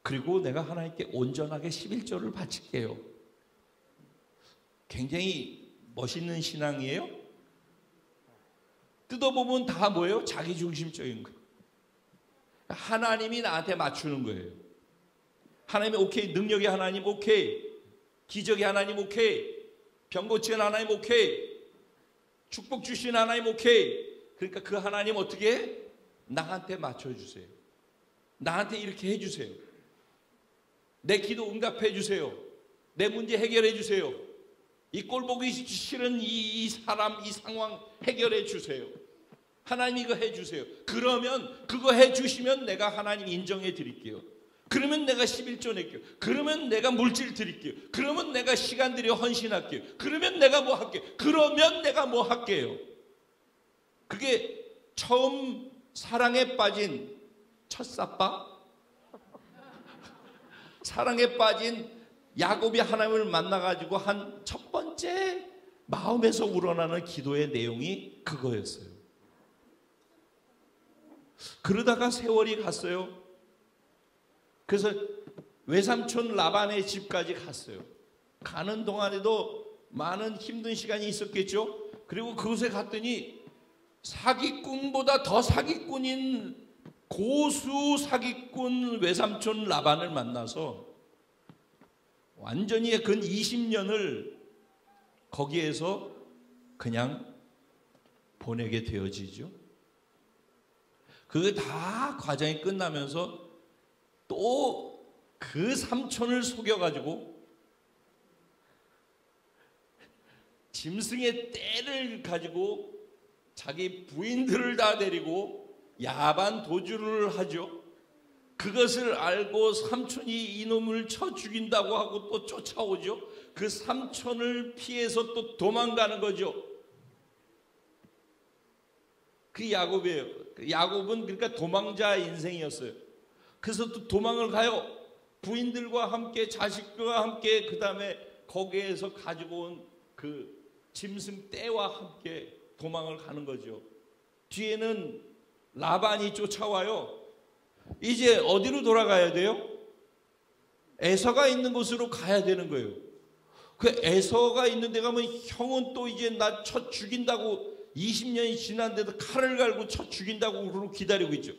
그리고 내가 하나님께 온전하게 11조를 바칠게요. 굉장히 멋있는 신앙이에요. 뜯어보면 다 뭐예요? 자기중심적인 거예요. 하나님이 나한테 맞추는 거예요. 하나님이 오케이, 능력의 하나님 오케이, 기적의 하나님 오케이, 병 고치는 하나님 오케이, 축복 주신 하나님 오케이. 그러니까 그 하나님 어떻게 해? 나한테 맞춰주세요. 나한테 이렇게 해주세요. 내 기도 응답해 주세요. 내 문제 해결해 주세요. 이 꼴보기 싫은 이 사람, 이 상황 해결해 주세요. 하나님 이거 해 주세요. 그러면 그거 해 주시면 내가 하나님 인정해 드릴게요. 그러면 내가 11조 낼게요. 그러면 내가 물질 드릴게요. 그러면 내가 시간 들여 헌신할게요. 그러면 내가 뭐 할게요. 그러면 내가 뭐 할게요. 그게 처음 사랑에 빠진 첫사빠? 사랑에 빠진 야곱이 하나님을 만나가지고 한 첫 번째 마음에서 우러나는 기도의 내용이 그거였어요. 그러다가 세월이 갔어요. 그래서 외삼촌 라반의 집까지 갔어요. 가는 동안에도 많은 힘든 시간이 있었겠죠. 그리고 그곳에 갔더니 사기꾼보다 더 사기꾼인 고수 사기꾼 외삼촌 라반을 만나서 완전히 근 20년을 거기에서 그냥 보내게 되어지죠. 그게 다 과정이 끝나면서 또 그 삼촌을 속여가지고 짐승의 떼를 가지고 자기 부인들을 다 데리고 야반 도주를 하죠. 그것을 알고 삼촌이 이놈을 쳐 죽인다고 하고 또 쫓아오죠. 그 삼촌을 피해서 또 도망가는 거죠. 그 야곱이에요. 야곱은 그러니까 도망자 인생이었어요. 그래서 또 도망을 가요. 부인들과 함께, 자식들과 함께, 그 다음에 거기에서 가지고 온 그 짐승 떼와 함께 도망을 가는 거죠. 뒤에는 라반이 쫓아와요. 이제 어디로 돌아가야 돼요? 에서가 있는 곳으로 가야 되는 거예요. 그 에서가 있는 데 가면 형은 또 이제 나 쳐 죽인다고 20년이 지났는데도 칼을 갈고 쳐 죽인다고 그러고 기다리고 있죠.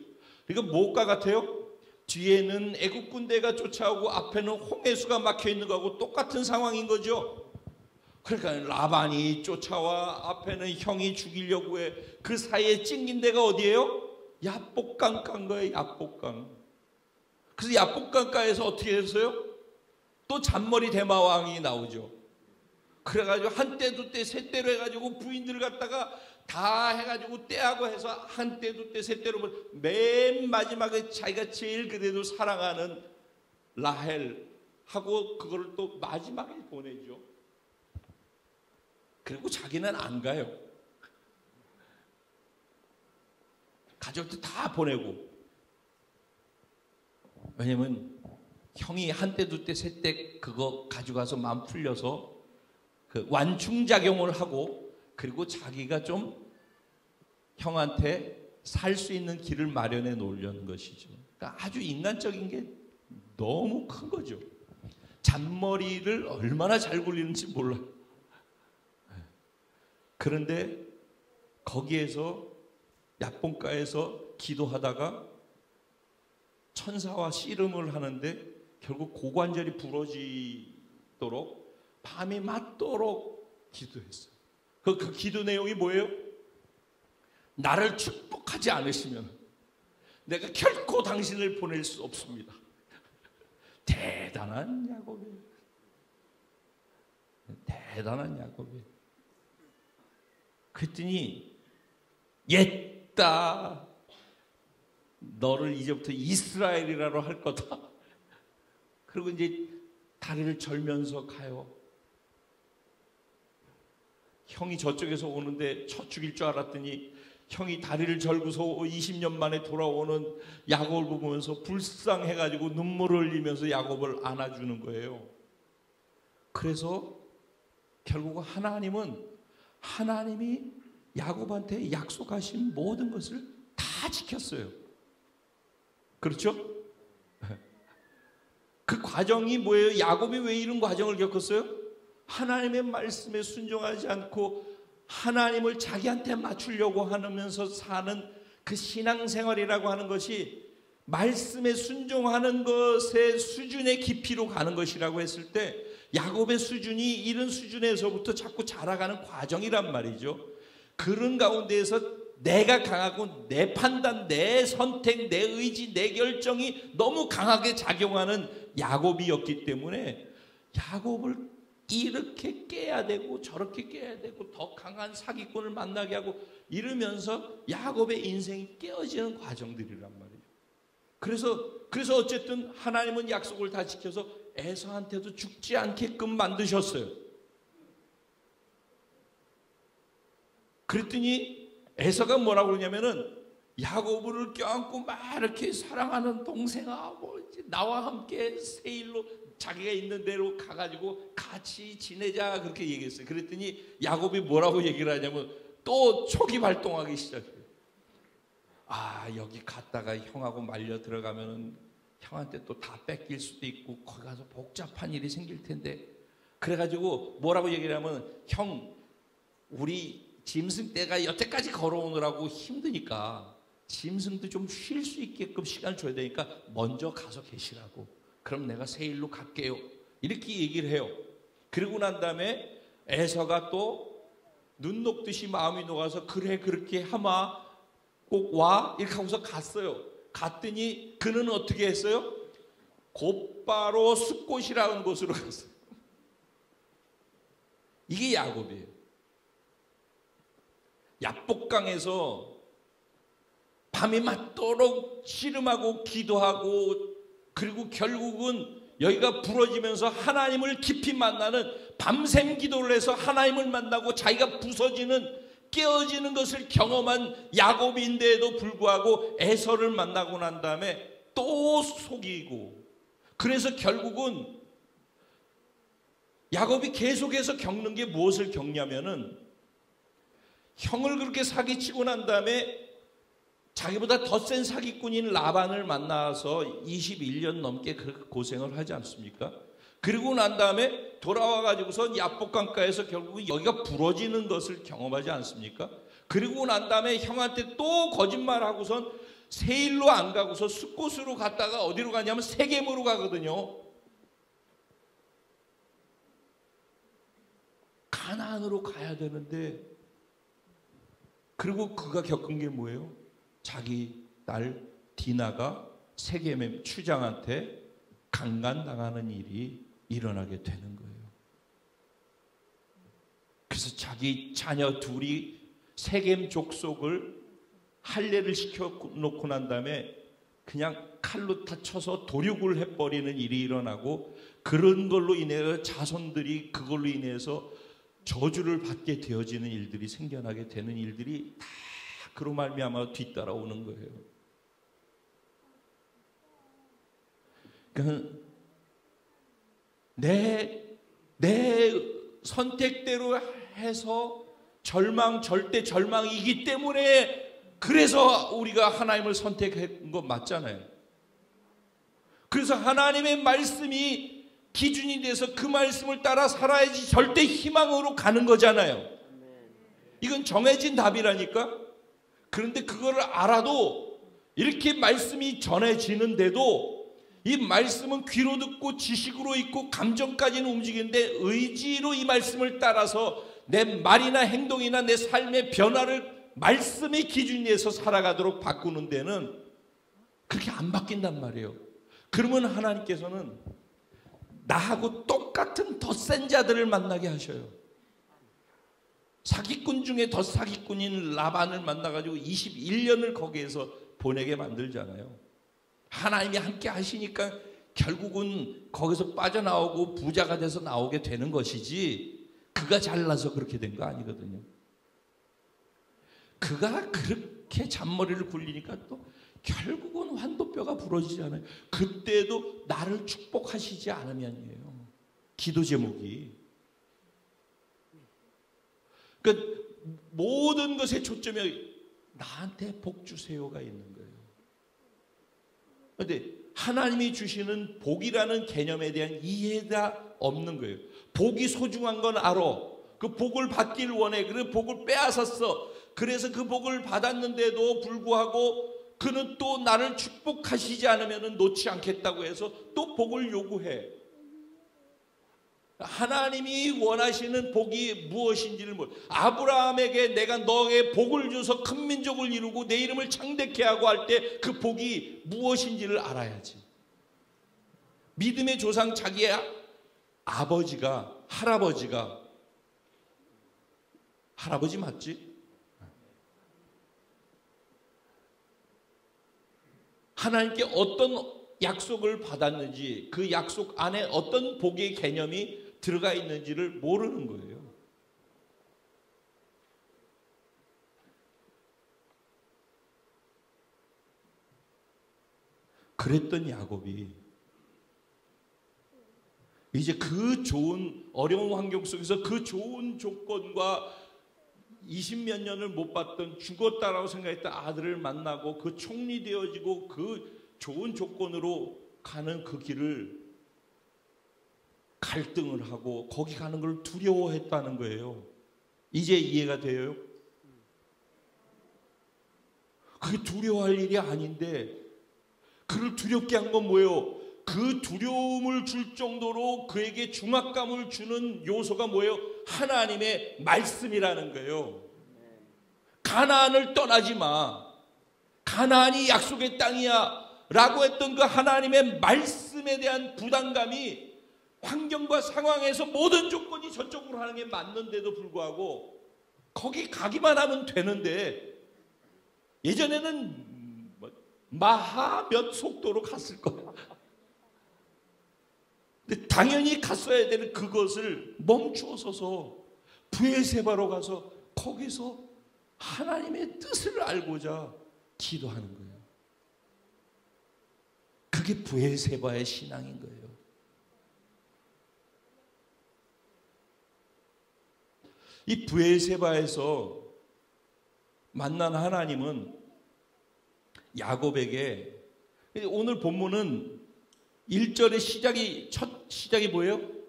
그러니까 뭐가 같아요? 뒤에는 애국 군대가 쫓아오고 앞에는 홍해수가 막혀 있는 거하고 똑같은 상황인 거죠. 그러니까 라반이 쫓아와 앞에는 형이 죽이려고 해. 그 사이에 찡긴 데가 어디예요? 야복강가인 거예요. 야복강. 그래서 야복강가에서 어떻게 했어요? 또 잔머리 대마왕이 나오죠. 그래가지고 한때 두때 셋대로 해가지고 부인들 갖다가 다 해가지고 떼하고 해서 한때 두때 셋대로 맨 마지막에 자기가 제일 그래도 사랑하는 라헬하고 그거를 또 마지막에 보내죠. 그리고 자기는 안 가요. 가족들 다 보내고. 왜냐면 형이 한때 두때 셋대 그거 가져가서 마음 풀려서 그 완충작용을 하고 그리고 자기가 좀 형한테 살 수 있는 길을 마련해 놓으려는 것이죠. 그러니까 아주 인간적인 게 너무 큰 거죠. 잔머리를 얼마나 잘 굴리는지 몰라. 그런데 거기에서 야뽕가에서 기도하다가 천사와 씨름을 하는데 결국 고관절이 부러지도록 밤이 맞도록 기도했어요. 그 기도 내용이 뭐예요? 나를 축복하지 않으시면 내가 결코 당신을 보낼 수 없습니다. 대단한 야곱이에요. 대단한 야곱이에요. 그랬더니 옛다 너를 이제부터 이스라엘이라고 할 거다. 그리고 이제 다리를 절면서 가요. 형이 저쪽에서 오는데 쳐 죽일 줄 알았더니 형이 다리를 절고서 20년 만에 돌아오는 야곱을 보면서 불쌍해가지고 눈물을 흘리면서 야곱을 안아주는 거예요. 그래서 결국 하나님이 야곱한테 약속하신 모든 것을 다 지켰어요. 그렇죠? 그 과정이 뭐예요? 야곱이 왜 이런 과정을 겪었어요? 하나님의 말씀에 순종하지 않고 하나님을 자기한테 맞추려고 하면서 사는 그 신앙생활이라고 하는 것이 말씀에 순종하는 것의 수준의 깊이로 가는 것이라고 했을 때 야곱의 수준이 이런 수준에서부터 자꾸 자라가는 과정이란 말이죠. 그런 가운데에서 내가 강하고 내 판단, 내 선택, 내 의지, 내 결정이 너무 강하게 작용하는 야곱이었기 때문에 야곱을 이렇게 깨야 되고 저렇게 깨야 되고 더 강한 사기꾼을 만나게 하고 이러면서 야곱의 인생이 깨어지는 과정들이란 말이에요. 그래서 어쨌든 하나님은 약속을 다 지켜서 에서한테도 죽지 않게끔 만드셨어요. 그랬더니 에서가 뭐라고 그러냐면은 야곱을 껴안고 막 이렇게 사랑하는 동생아 나와 함께 세일로 자기가 있는 데로 가가지고 같이 지내자 그렇게 얘기했어요. 그랬더니 야곱이 뭐라고 얘기를 하냐면 또 촉이 발동하기 시작해요. 여기 갔다가 형하고 말려 들어가면은 형한테 또 다 뺏길 수도 있고 거기 가서 복잡한 일이 생길 텐데 그래가지고 뭐라고 얘기를 하면 형 우리 짐승 떼가 여태까지 걸어오느라고 힘드니까 짐승도 좀 쉴 수 있게끔 시간 줘야 되니까 먼저 가서 계시라고. 그럼 내가 세일로 갈게요. 이렇게 얘기를 해요. 그러고 난 다음에 에서가 또 눈 녹듯이 마음이 녹아서 그래 그렇게 하마 꼭 와 이렇게 하고서 갔어요. 갔더니 그는 어떻게 했어요? 곧바로 숫곳이라는 곳으로 갔어요. 이게 야곱이에요. 야복강에서 밤이 맞도록 씨름하고 기도하고 그리고 결국은 여기가 부러지면서 하나님을 깊이 만나는 밤샘 기도를 해서 하나님을 만나고 자기가 부서지는 깨어지는 것을 경험한 야곱인데도 불구하고 에서를 만나고 난 다음에 또 속이고 그래서 결국은 야곱이 계속해서 겪는 게 무엇을 겪냐면은 형을 그렇게 사기치고 난 다음에 자기보다 더 센 사기꾼인 라반을 만나서 21년 넘게 그렇게 고생을 하지 않습니까? 그리고 난 다음에 돌아와 가지고서 야복강가에서 결국 여기가 부러지는 것을 경험하지 않습니까? 그리고 난 다음에 형한테 또 거짓말하고선 세일로 안 가고서 숫곳으로 갔다가 어디로 가냐면 세겜으로 가거든요. 가나안으로 가야 되는데, 그리고 그가 겪은 게 뭐예요? 자기 딸 디나가 세겜의 추장한테 강간당하는 일이 일어나게 되는 거예요. 그래서 자기 자녀 둘이 세겜 족속을 할례를 시켜놓고 난 다음에 그냥 칼로 다 쳐서 도륙을 해버리는 일이 일어나고, 그런 걸로 인해서 자손들이 그걸로 인해서 저주를 받게 되어지는 일들이 생겨나게 되는 일들이 다 그로 말미암아 뒤따라오는 거예요. 그러니까 내 선택대로 해서 절대 절망이기 때문에, 그래서 우리가 하나님을 선택한 거 맞잖아요. 그래서 하나님의 말씀이 기준이 돼서 그 말씀을 따라 살아야지 절대 희망으로 가는 거잖아요. 이건 정해진 답이라니까. 그런데 그거를 알아도 이렇게 말씀이 전해지는데도 이 말씀은 귀로 듣고 지식으로 읽고 감정까지는 움직이는데 의지로 이 말씀을 따라서 내 말이나 행동이나 내 삶의 변화를 말씀의 기준에서 살아가도록 바꾸는 데는 그렇게 안 바뀐단 말이에요. 그러면 하나님께서는 나하고 똑같은 더 센 자들을 만나게 하셔요. 사기꾼 중에 더 사기꾼인 라반을 만나가지고 21년을 거기에서 보내게 만들잖아요. 하나님이 함께 하시니까 결국은 거기서 빠져나오고 부자가 돼서 나오게 되는 것이지, 그가 잘나서 그렇게 된 거 아니거든요. 그가 그렇게 잔머리를 굴리니까 또 결국은 환도뼈가 부러지잖아요. 그때도 나를 축복하시지 않으면이에요. 기도 제목이. 그러니까 모든 것의 초점이 나한테 복 주세요가 있는 거예요. 그런데 하나님이 주시는 복이라는 개념에 대한 이해가 없는 거예요. 복이 소중한 건 알아. 그 복을 받길 원해. 그래서 복을 빼앗았어. 그래서 그 복을 받았는데도 불구하고 그는 또 나를 축복하시지 않으면 놓지 않겠다고 해서 또 복을 요구해. 하나님이 원하시는 복이 무엇인지를 아브라함에게 내가 너에게 복을 줘서 큰 민족을 이루고 내 이름을 창대케 하고 할 때 그 복이 무엇인지를 알아야지. 믿음의 조상 자기의 아버지가 할아버지 맞지? 하나님께 어떤 약속을 받았는지, 그 약속 안에 어떤 복의 개념이 들어가 있는지를 모르는 거예요. 그랬던 야곱이 이제 그 좋은 어려운 환경 속에서 그 좋은 조건과 20몇 년을 못 봤던, 죽었다라고 생각했던 아들을 만나고 그 총리 되어지고 그 좋은 조건으로 가는 그 길을 갈등을 하고 거기 가는 걸 두려워했다는 거예요. 이제 이해가 돼요? 그게 두려워할 일이 아닌데, 그를 두렵게 한 건 뭐예요? 그 두려움을 줄 정도로 그에게 중압감을 주는 요소가 뭐예요? 하나님의 말씀이라는 거예요. 가나안을 떠나지 마. 가나안이 약속의 땅이야 라고 했던 그 하나님의 말씀에 대한 부담감이 환경과 상황에서 모든 조건이 저쪽으로 하는 게 맞는데도 불구하고 거기 가기만 하면 되는데, 예전에는 마하 몇 속도로 갔을 거야. 근데 당연히 갔어야 되는 그것을 멈추어서서 브에세바로 가서 거기서 하나님의 뜻을 알고자 기도하는 거예요. 그게 브에세바의 신앙인 거예요. 이 브에세바에서 만난 하나님은 야곱에게, 오늘 본문은 1절의 첫 시작이 뭐예요?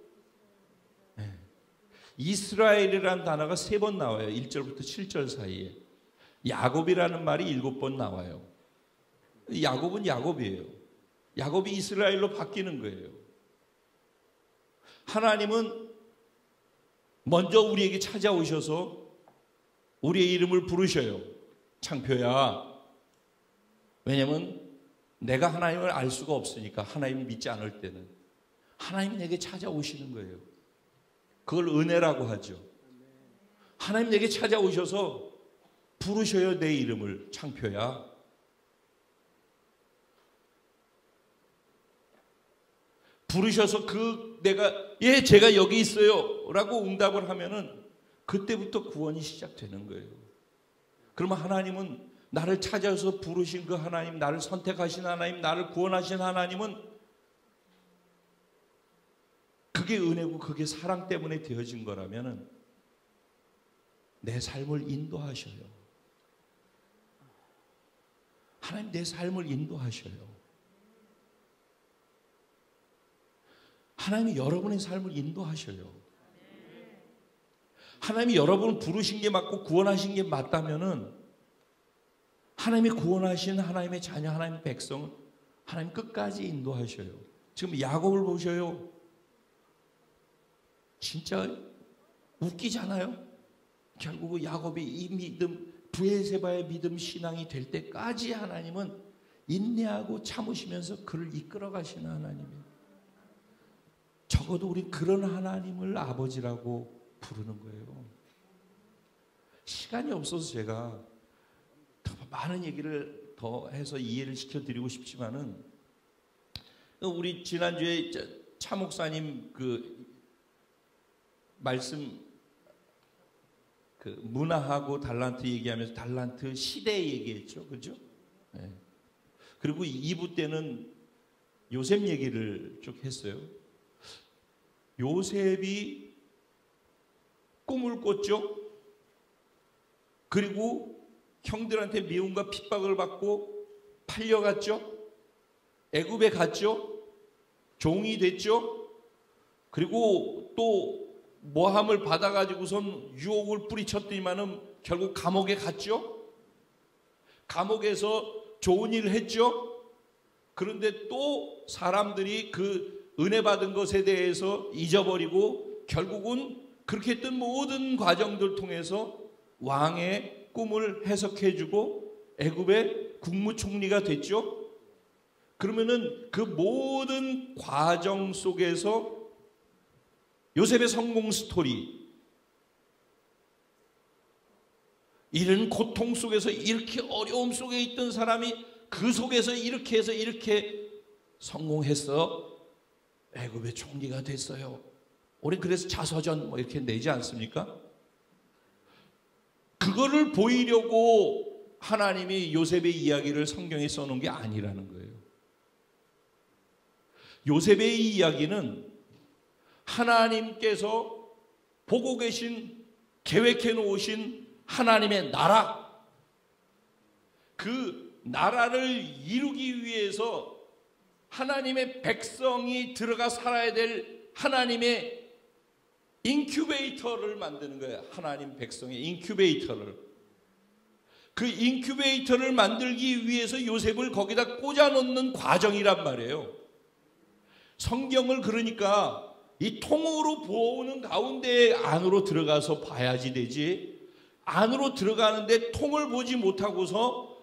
이스라엘이라는 단어가 3번 나와요. 1절부터 7절 사이에. 야곱이라는 말이 7번 나와요. 야곱은 야곱이에요. 야곱이 이스라엘로 바뀌는 거예요. 하나님은 먼저 우리에게 찾아오셔서 우리의 이름을 부르셔요. 창표야. 왜냐하면 내가 하나님을 알 수가 없으니까, 하나님을 믿지 않을 때는 하나님이 내게 찾아오시는 거예요. 그걸 은혜라고 하죠. 하나님 내게 찾아오셔서 부르셔요. 내 이름을. 창표야. 부르셔서 제가 여기 있어요 라고 응답을 하면은 그때부터 구원이 시작되는 거예요. 그러면 하나님은, 나를 찾아서 부르신 그 하나님, 나를 선택하신 하나님, 나를 구원하신 하나님은 그게 은혜고 그게 사랑 때문에 되어진 거라면은 내 삶을 인도하셔요. 하나님 내 삶을 인도하셔요. 하나님이 여러분의 삶을 인도하셔요. 하나님이 여러분을 부르신 게 맞고 구원하신 게 맞다면은 하나님이 구원하신 하나님의 자녀, 하나님의 백성은 하나님 끝까지 인도하셔요. 지금 야곱을 보셔요. 진짜 웃기잖아요. 결국 야곱이 이 믿음, 브엘세바의 믿음 신앙이 될 때까지 하나님은 인내하고 참으시면서 그를 이끌어 가시는 하나님이에요. 적어도 우리 그런 하나님을 아버지라고 부르는 거예요. 시간이 없어서 제가 더 많은 얘기를 더 해서 이해를 시켜드리고 싶지만은, 우리 지난주에 차 목사님 그 말씀, 그 문화하고 달란트 얘기하면서 달란트 시대 얘기했죠. 그죠? 네. 그리고 2부 때는 요셉 얘기를 쭉 했어요. 요셉이 꿈을 꿨죠. 그리고 형들한테 미움과 핍박을 받고 팔려갔죠. 애굽에 갔죠. 종이 됐죠. 그리고 또 모함을 받아가지고선 유혹을 뿌리쳤더니만은 결국 감옥에 갔죠. 감옥에서 좋은 일을 했죠. 그런데 또 사람들이 그 은혜 받은 것에 대해서 잊어버리고 결국은 그렇게 했던 모든 과정들 통해서 왕의 꿈을 해석해주고 애굽의 국무총리가 됐죠. 그러면은 그 모든 과정 속에서 요셉의 성공 스토리, 이런 고통 속에서 이렇게 어려움 속에 있던 사람이 그 속에서 이렇게 해서 이렇게 성공해서 애굽의 총리가 됐어요. 우리 그래서 자서전 뭐 이렇게 내지 않습니까? 그거를 보이려고 하나님이 요셉의 이야기를 성경에 써놓은 게 아니라는 거예요. 요셉의 이야기는 하나님께서 보고 계신, 계획해 놓으신 하나님의 나라, 그 나라를 이루기 위해서 하나님의 백성이 들어가 살아야 될 하나님의 인큐베이터를 만드는 거예요. 하나님 백성의 인큐베이터를. 그 인큐베이터를 만들기 위해서 요셉을 거기다 꽂아 놓는 과정이란 말이에요. 성경을 그러니까 이 통으로 부어오는 가운데 안으로 들어가서 봐야지 되지, 안으로 들어가는데 통을 보지 못하고서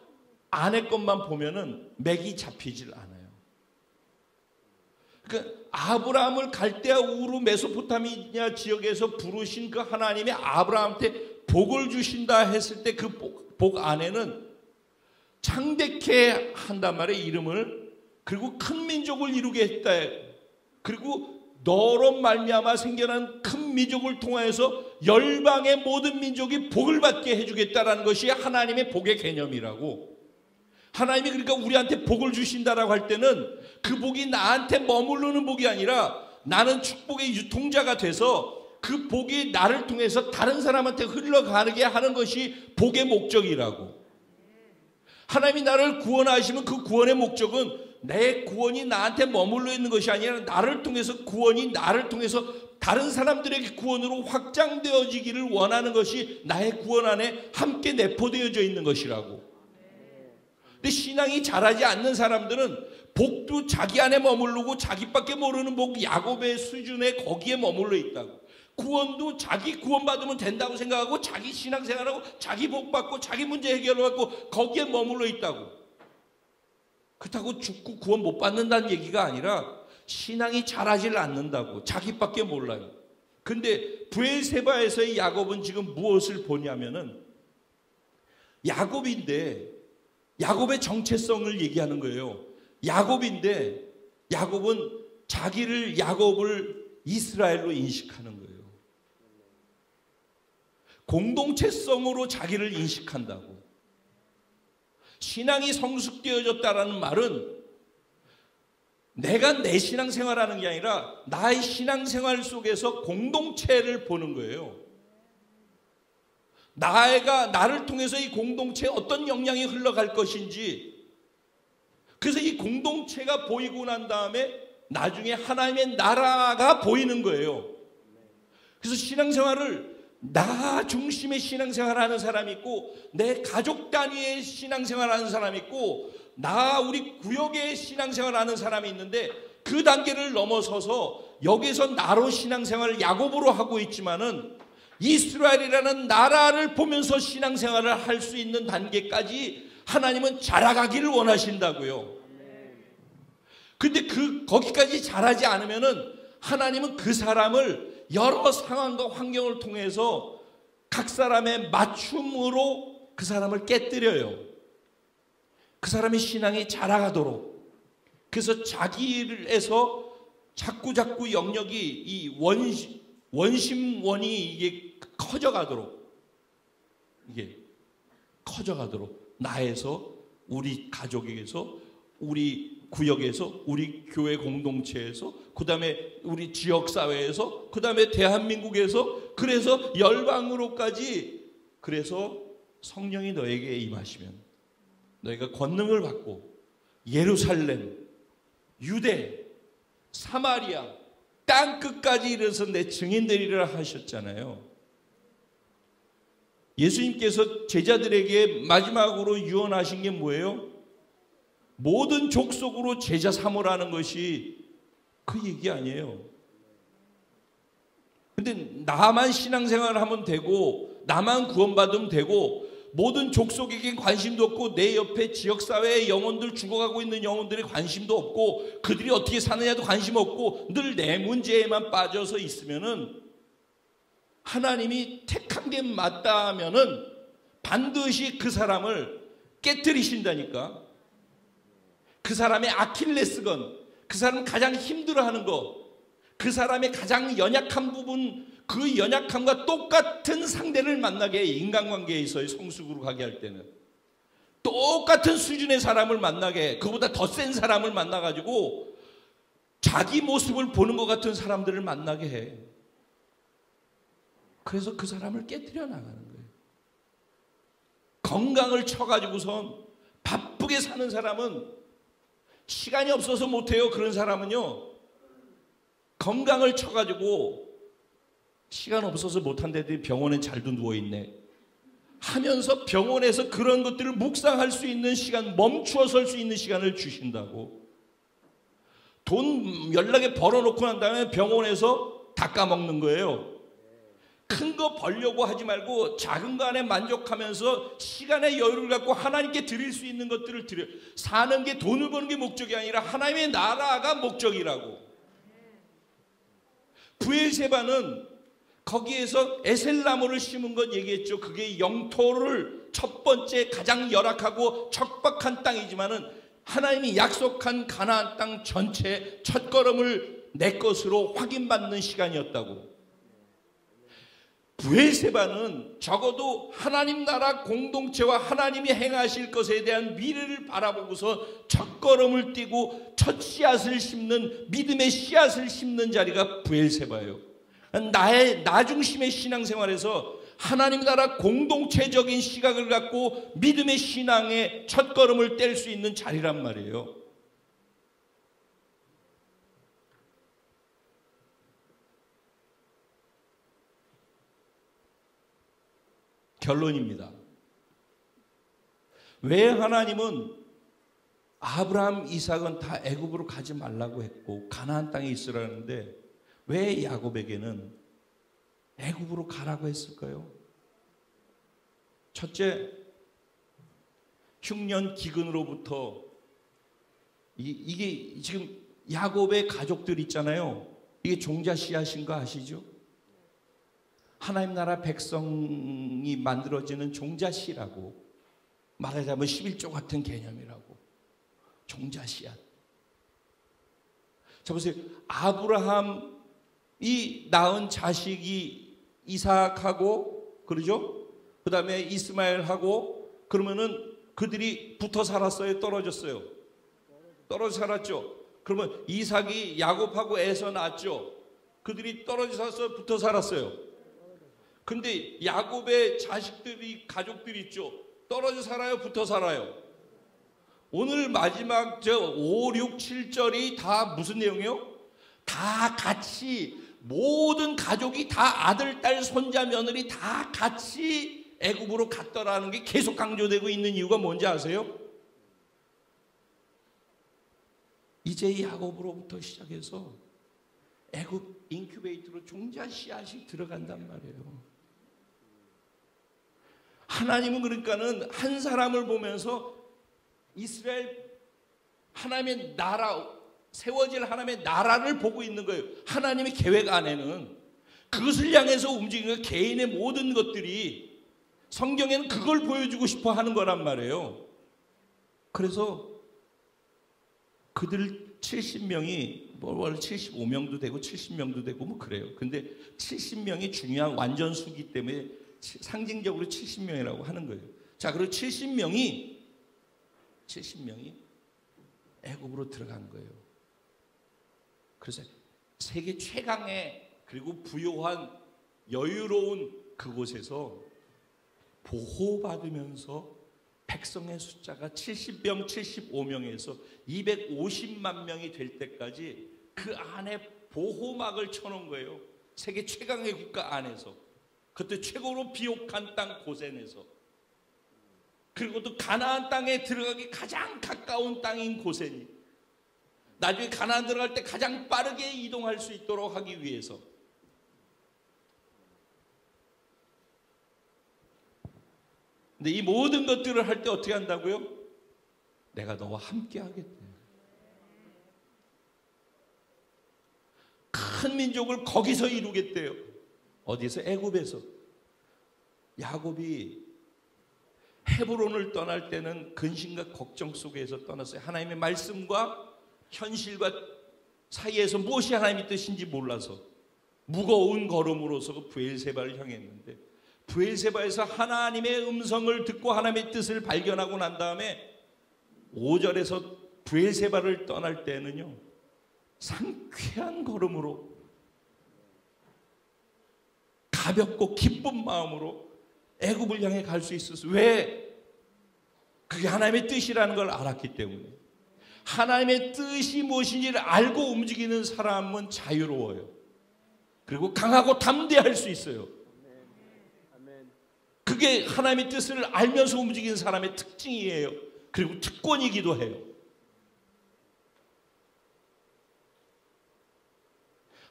안에 것만 보면은 맥이 잡히질 않아요. 그러니까 아브라함을 갈대아 우르 메소포타미아 지역에서 부르신 그 하나님이 아브라함한테 복을 주신다 했을 때 그 복 안에는 창대케 한단 말이에요, 이름을. 그리고 큰 민족을 이루게 했다. 그리고 너로 말미암아 생겨난 큰 민족을 통하여서 열방의 모든 민족이 복을 받게 해주겠다라는 것이 하나님의 복의 개념이라고. 하나님이 그러니까 우리한테 복을 주신다라고 할 때는 그 복이 나한테 머무르는 복이 아니라 나는 축복의 유통자가 돼서 그 복이 나를 통해서 다른 사람한테 흘러가게 하는 것이 복의 목적이라고. 하나님이 나를 구원하시면 그 구원의 목적은 내 구원이 나한테 머물러 있는 것이 아니라 나를 통해서 구원이 나를 통해서 다른 사람들에게 구원으로 확장되어지기를 원하는 것이 나의 구원 안에 함께 내포되어져 있는 것이라고. 근데 신앙이 자라지 않는 사람들은 복도 자기 안에 머무르고 자기밖에 모르는 복 야곱의 수준에 거기에 머물러 있다고. 구원도 자기 구원받으면 된다고 생각하고 자기 신앙생활하고 자기 복받고 자기 문제 해결받고 거기에 머물러 있다고. 그렇다고 죽고 구원 못 받는다는 얘기가 아니라 신앙이 자라질 않는다고. 자기밖에 몰라요. 근데 브엘세바에서의 야곱은 지금 무엇을 보냐면은 야곱인데 야곱의 정체성을 얘기하는 거예요. 야곱인데 야곱은 야곱을 이스라엘로 인식하는 거예요. 공동체성으로 자기를 인식한다고. 신앙이 성숙되어졌다라는 말은 내가 내 신앙생활하는 게 아니라 나의 신앙생활 속에서 공동체를 보는 거예요. 나를 통해서 이 공동체에 어떤 영향이 흘러갈 것인지, 그래서 이 공동체가 보이고 난 다음에 나중에 하나님의 나라가 보이는 거예요. 그래서 신앙생활을 나 중심의 신앙생활을 하는 사람이 있고 내 가족 단위의 신앙생활을 하는 사람이 있고 우리 구역의 신앙생활을 하는 사람이 있는데 그 단계를 넘어서서 여기서 나로 신앙생활을 야곱으로 하고 있지만은 이스라엘이라는 나라를 보면서 신앙생활을 할 수 있는 단계까지 하나님은 자라가기를 원하신다고요. 근데 거기까지 자라지 않으면은 하나님은 그 사람을 여러 상황과 환경을 통해서 각 사람의 맞춤으로 그 사람을 깨뜨려요. 그 사람의 신앙이 자라가도록. 그래서 자기에서 자꾸 영역이 이 원심원이 이게 커져가도록 나에서, 우리 가족에게서, 우리 구역에서, 우리 교회 공동체에서, 그 다음에 우리 지역사회에서, 그 다음에 대한민국에서, 그래서 열방으로까지. 그래서 성령이 너에게 임하시면 너희가 권능을 받고 예루살렘, 유대, 사마리아 땅끝까지 이르러서 내 증인되리라 하셨잖아요. 예수님께서 제자들에게 마지막으로 유언하신 게 뭐예요? 모든 족속으로 제자 삼으라는 것이 그 얘기 아니에요. 근데 나만 신앙생활을 하면 되고 나만 구원받으면 되고 모든 족속에게 관심도 없고 내 옆에 지역사회의 영혼들, 죽어가고 있는 영혼들의 관심도 없고 그들이 어떻게 사느냐도 관심 없고 늘 내 문제에만 빠져서 있으면은 하나님이 택한 게 맞다면은 반드시 그 사람을 깨뜨리신다니까. 그 사람의 아킬레스건, 그 사람 가장 힘들어하는 거, 그 사람의 가장 연약한 부분, 그 연약함과 똑같은 상대를 만나게 해. 인간관계에서의 성숙으로 가게 할 때는 똑같은 수준의 사람을 만나게 해. 그보다 더 센 사람을 만나가지고 자기 모습을 보는 것 같은 사람들을 만나게 해. 그래서 그 사람을 깨뜨려 나가는 거예요. 건강을 쳐가지고선 바쁘게 사는 사람은 시간이 없어서 못해요. 그런 사람은요, 건강을 쳐가지고 시간 없어서 못한데도 병원에 잘도 누워있네 하면서 병원에서 그런 것들을 묵상할 수 있는 시간, 멈추어 설 수 있는 시간을 주신다고. 돈 연락에 벌어놓고 난 다음에 병원에서 다 까먹는 거예요. 큰 거 벌려고 하지 말고 작은 거 안에 만족하면서 시간의 여유를 갖고 하나님께 드릴 수 있는 것들을 드려. 사는 게 돈을 버는 게 목적이 아니라 하나님의 나라가 목적이라고. 브엘세바는 거기에서 에셀나무를 심은 건 얘기했죠. 그게 영토를 첫 번째 가장 열악하고 척박한 땅이지만은 하나님이 약속한 가나안 땅 전체 첫걸음을 내 것으로 확인받는 시간이었다고. 브엘세바는 적어도 하나님 나라 공동체와 하나님이 행하실 것에 대한 미래를 바라보고서 첫걸음을 띄고 첫 씨앗을 심는, 믿음의 씨앗을 심는 자리가 브엘세바예요. 나 중심의 신앙생활에서 하나님 나라 공동체적인 시각을 갖고 믿음의 신앙의 첫걸음을 뗄 수 있는 자리란 말이에요. 결론입니다. 왜 하나님은 아브라함, 이삭은 다 애굽으로 가지 말라고 했고 가나안 땅에 있으라는데 왜 야곱에게는 애굽으로 가라고 했을까요? 첫째, 흉년 기근으로부터 이게 지금 야곱의 가족들 있잖아요. 이게 종자 씨앗인 거 아시죠? 하나님 나라 백성이 만들어지는 종자 씨라고 말하자면 11조 같은 개념이라고. 종자 씨앗. 자 보세요. 아브라함이 낳은 자식이 이삭하고 그러죠? 그 다음에 이스마엘하고 그러면은 그들이 붙어 살았어요? 떨어졌어요? 떨어져 살았죠. 그러면 이삭이 야곱하고 에서 낳았죠. 그들이 떨어져서 붙어 살았어요. 근데 야곱의 자식들이 가족들이 있죠. 떨어져 살아요? 붙어 살아요? 오늘 마지막 5, 6, 7절이 다 무슨 내용이요? 다 같이 모든 가족이 다 아들, 딸, 손자, 며느리 다 같이 애굽으로 갔더라는 게 계속 강조되고 있는 이유가 뭔지 아세요? 이제 야곱으로부터 시작해서 애굽 인큐베이터로 종자 씨앗이 들어간단 말이에요. 하나님은 그러니까는 한 사람을 보면서 이스라엘 하나님의 나라 세워질 하나님의 나라를 보고 있는 거예요. 하나님의 계획 안에는 그것을 향해서 움직이는 개인의 모든 것들이 성경에는 그걸 보여주고 싶어 하는 거란 말이에요. 그래서 그들 70명이 뭐 75명도 되고 70명도 되고 뭐 그래요. 근데 70명이 중요한 완전 수기 때문에 상징적으로 70명이라고 하는 거예요. 자, 그리고 70명이 애굽으로 들어간 거예요. 그래서 세계 최강의 그리고 부요한 여유로운 그곳에서 보호받으면서 백성의 숫자가 70명, 75명에서 250만 명이 될 때까지 그 안에 보호막을 쳐놓은 거예요. 세계 최강의 국가 안에서. 그때 최고로 비옥한 땅 고센에서. 그리고 또 가나안 땅에 들어가기 가장 가까운 땅인 고센이. 나중에 가나안 들어갈 때 가장 빠르게 이동할 수 있도록 하기 위해서. 근데 이 모든 것들을 할 때 어떻게 한다고요? 내가 너와 함께 하겠대. 큰 민족을 거기서 이루겠대요. 어디서? 애굽에서. 야곱이 헤브론을 떠날 때는 근심과 걱정 속에서 떠났어요. 하나님의 말씀과 현실과 사이에서 무엇이 하나님의 뜻인지 몰라서 무거운 걸음으로서 브엘세바를 향했는데 브엘세바에서 하나님의 음성을 듣고 하나님의 뜻을 발견하고 난 다음에 5절에서 브엘세바를 떠날 때는요 상쾌한 걸음으로 가볍고 기쁜 마음으로 애굽을 향해 갈 수 있었어요. 왜? 그게 하나님의 뜻이라는 걸 알았기 때문에. 하나님의 뜻이 무엇인지를 알고 움직이는 사람은 자유로워요. 그리고 강하고 담대할 수 있어요. 그게 하나님의 뜻을 알면서 움직이는 사람의 특징이에요. 그리고 특권이기도 해요.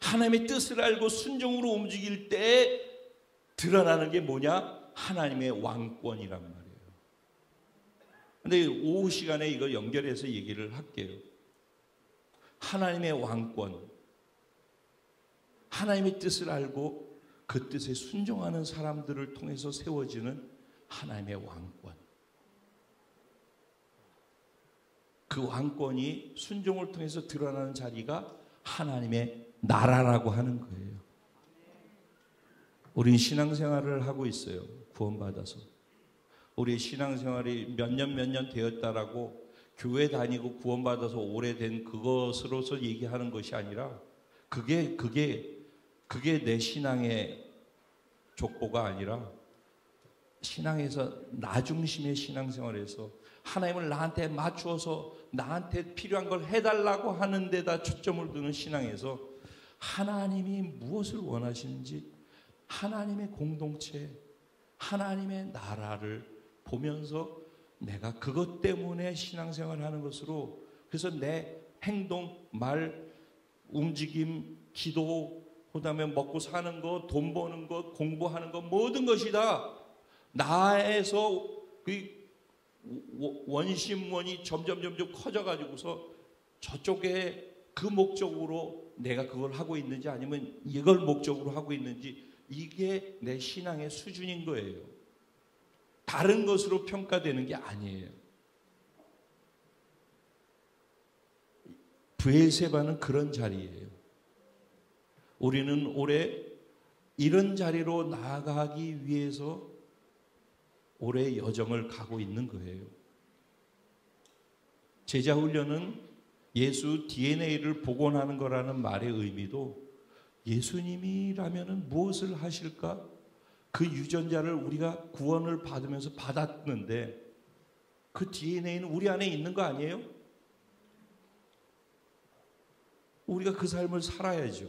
하나님의 뜻을 알고 순종으로 움직일 때 드러나는 게 뭐냐? 하나님의 왕권이란 말이에요. 근데 오후 시간에 이걸 연결해서 얘기를 할게요. 하나님의 왕권. 하나님의 뜻을 알고 그 뜻에 순종하는 사람들을 통해서 세워지는 하나님의 왕권. 그 왕권이 순종을 통해서 드러나는 자리가 하나님의 나라라고 하는 거예요. 우린 신앙생활을 하고 있어요. 구원받아서. 우리 신앙생활이 몇 년 되었다라고 교회 다니고 구원받아서 오래된 그것으로서 얘기하는 것이 아니라 그게 그게 내 신앙의 족보가 아니라 신앙에서 나 중심의 신앙생활에서 하나님을 나한테 맞추어서 나한테 필요한 걸 해달라고 하는 데다 초점을 두는 신앙에서 하나님이 무엇을 원하시는지 하나님의 공동체, 하나님의 나라를 보면서 내가 그것 때문에 신앙생활을 하는 것으로, 그래서 내 행동, 말, 움직임, 기도, 그다음에 먹고 사는 것, 돈 버는 것, 공부하는 것, 모든 것이 다 나에서 그 원심원이 점점 커져가지고서 저쪽에 그 목적으로 내가 그걸 하고 있는지 아니면 이걸 목적으로 하고 있는지, 이게 내 신앙의 수준인 거예요. 다른 것으로 평가되는 게 아니에요. 브엘세바는 그런 자리예요. 우리는 올해 이런 자리로 나아가기 위해서 올해 여정을 가고 있는 거예요. 제자훈련은 예수 DNA를 복원하는 거라는 말의 의미도 예수님이라면 무엇을 하실까? 그 유전자를 우리가 구원을 받으면서 받았는데 그 DNA는 우리 안에 있는 거 아니에요? 우리가 그 삶을 살아야죠.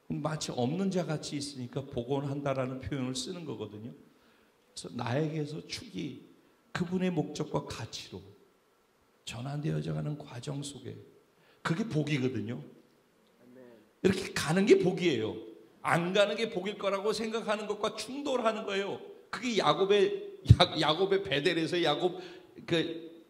마치 없는 자 같이 있으니까 복원한다라는 표현을 쓰는 거거든요. 그래서 나에게서 축이 그분의 목적과 가치로 전환되어져 가는 과정 속에, 그게 복이거든요. 이렇게 가는 게 복이에요. 안 가는 게 복일 거라고 생각하는 것과 충돌하는 거예요. 그게 야곱의 베델에서 야곱, 그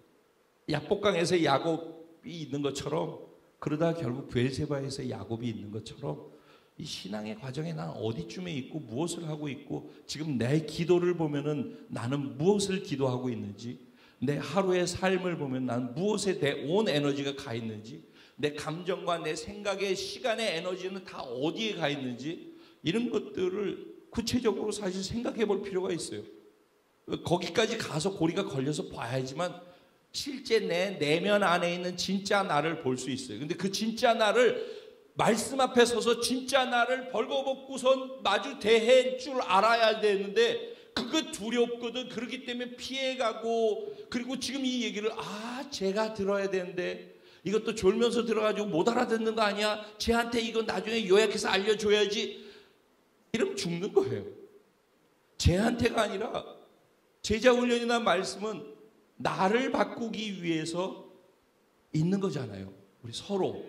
야복강에서 야곱이 있는 것처럼, 그러다 결국 브엘세바에서 야곱이 있는 것처럼 이 신앙의 과정에 난 어디쯤에 있고 무엇을 하고 있고, 지금 내 기도를 보면은 나는 무엇을 기도하고 있는지, 내 하루의 삶을 보면 난 무엇에 내 온 에너지가 가 있는지, 내 감정과 내 생각의 시간의 에너지는 다 어디에 가 있는지, 이런 것들을 구체적으로 사실 생각해 볼 필요가 있어요. 거기까지 가서 고리가 걸려서 봐야지만 실제 내 내면 안에 있는 진짜 나를 볼 수 있어요. 근데 그 진짜 나를 말씀 앞에 서서 진짜 나를 벌거벗고선 마주 대할 줄 알아야 되는데 그거 두렵거든. 그렇기 때문에 피해가고, 그리고 지금 이 얘기를 제가 들어야 되는데 이것도 졸면서 들어가지고 못 알아듣는 거 아니야? 쟤한테 이거 나중에 요약해서 알려줘야지. 이러면 죽는 거예요. 쟤한테가 아니라 제자훈련이나 말씀은 나를 바꾸기 위해서 있는 거잖아요. 우리 서로.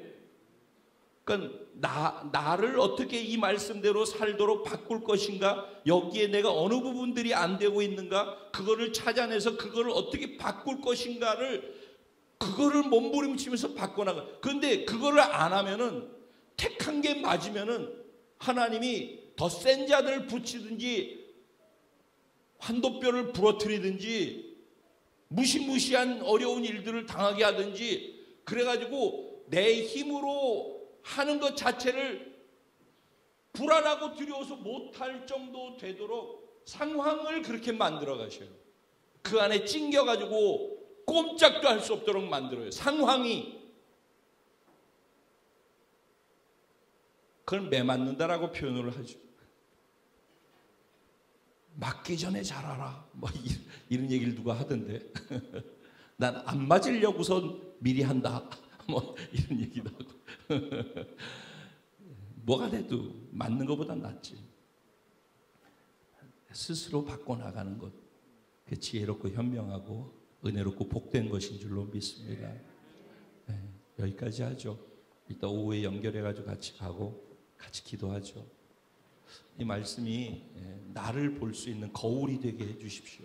그러니까 나를 어떻게 이 말씀대로 살도록 바꿀 것인가, 여기에 내가 어느 부분들이 안 되고 있는가, 그거를 찾아내서 그거를 어떻게 바꿀 것인가를, 그거를 몸부림치면서 바꿔나가. 그런데 그거를 안 하면은, 택한 게 맞으면은 하나님이 더 센 자들을 붙이든지 환도뼈를 부러뜨리든지 무시무시한 어려운 일들을 당하게 하든지, 그래가지고 내 힘으로 하는 것 자체를 불안하고 두려워서 못할 정도 되도록 상황을 그렇게 만들어 가셔요. 그 안에 찡겨가지고 꼼짝도 할 수 없도록 만들어요. 상황이. 그걸 매맞는다라고 표현을 하죠. 맞기 전에 잘 알아. 뭐 이런 얘기를 누가 하던데. 난 안 맞으려고선 미리 한다. 뭐 이런 얘기도 하고. 뭐가 돼도 맞는 것보다 낫지. 스스로 바꿔나가는 것, 그 지혜롭고 현명하고 은혜롭고 복된 것인 줄로 믿습니다. 네, 여기까지 하죠. 이따 오후에 연결해가지고 같이 가고 같이 기도하죠. 이 말씀이 나를 볼 수 있는 거울이 되게 해주십시오.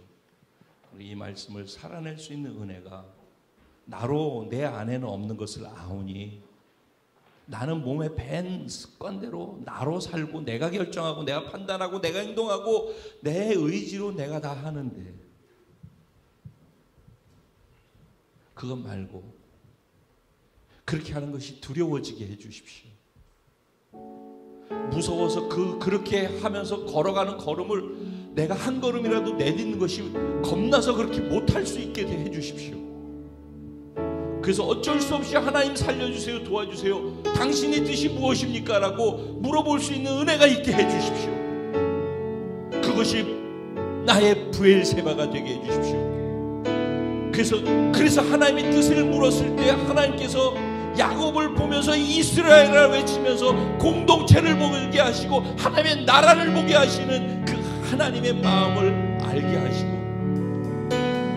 이 말씀을 살아낼 수 있는 은혜가, 나로 내 안에는 없는 것을 아오니, 나는 몸에 밴 습관대로 나로 살고 내가 결정하고 내가 판단하고 내가 행동하고 내 의지로 내가 다 하는데, 그것 말고 그렇게 하는 것이 두려워지게 해주십시오. 무서워서 그렇게 하면서 걸어가는 걸음을 내가 한 걸음이라도 내딛는 것이 겁나서 그렇게 못할 수 있게 해주십시오. 그래서 어쩔 수 없이 하나님 살려주세요, 도와주세요, 당신의 뜻이 무엇입니까? 라고 물어볼 수 있는 은혜가 있게 해주십시오. 그것이 나의 브엘세바가 되게 해주십시오. 그래서 하나님의 뜻을 물었을 때 하나님께서 야곱을 보면서 이스라엘을 외치면서 공동체를 보게 하시고 하나님의 나라를 보게 하시는 그 하나님의 마음을 알게 하시고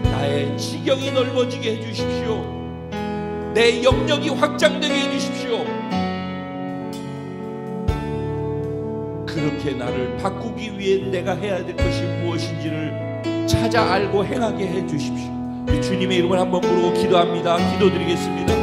나의 지경이 넓어지게 해주십시오. 내 영역이 확장되게 해주십시오. 그렇게 나를 바꾸기 위해 내가 해야 될 것이 무엇인지를 찾아 알고 행하게 해주십시오. 우리 주님의 이름을 한번 부르고 기도합니다. 기도드리겠습니다.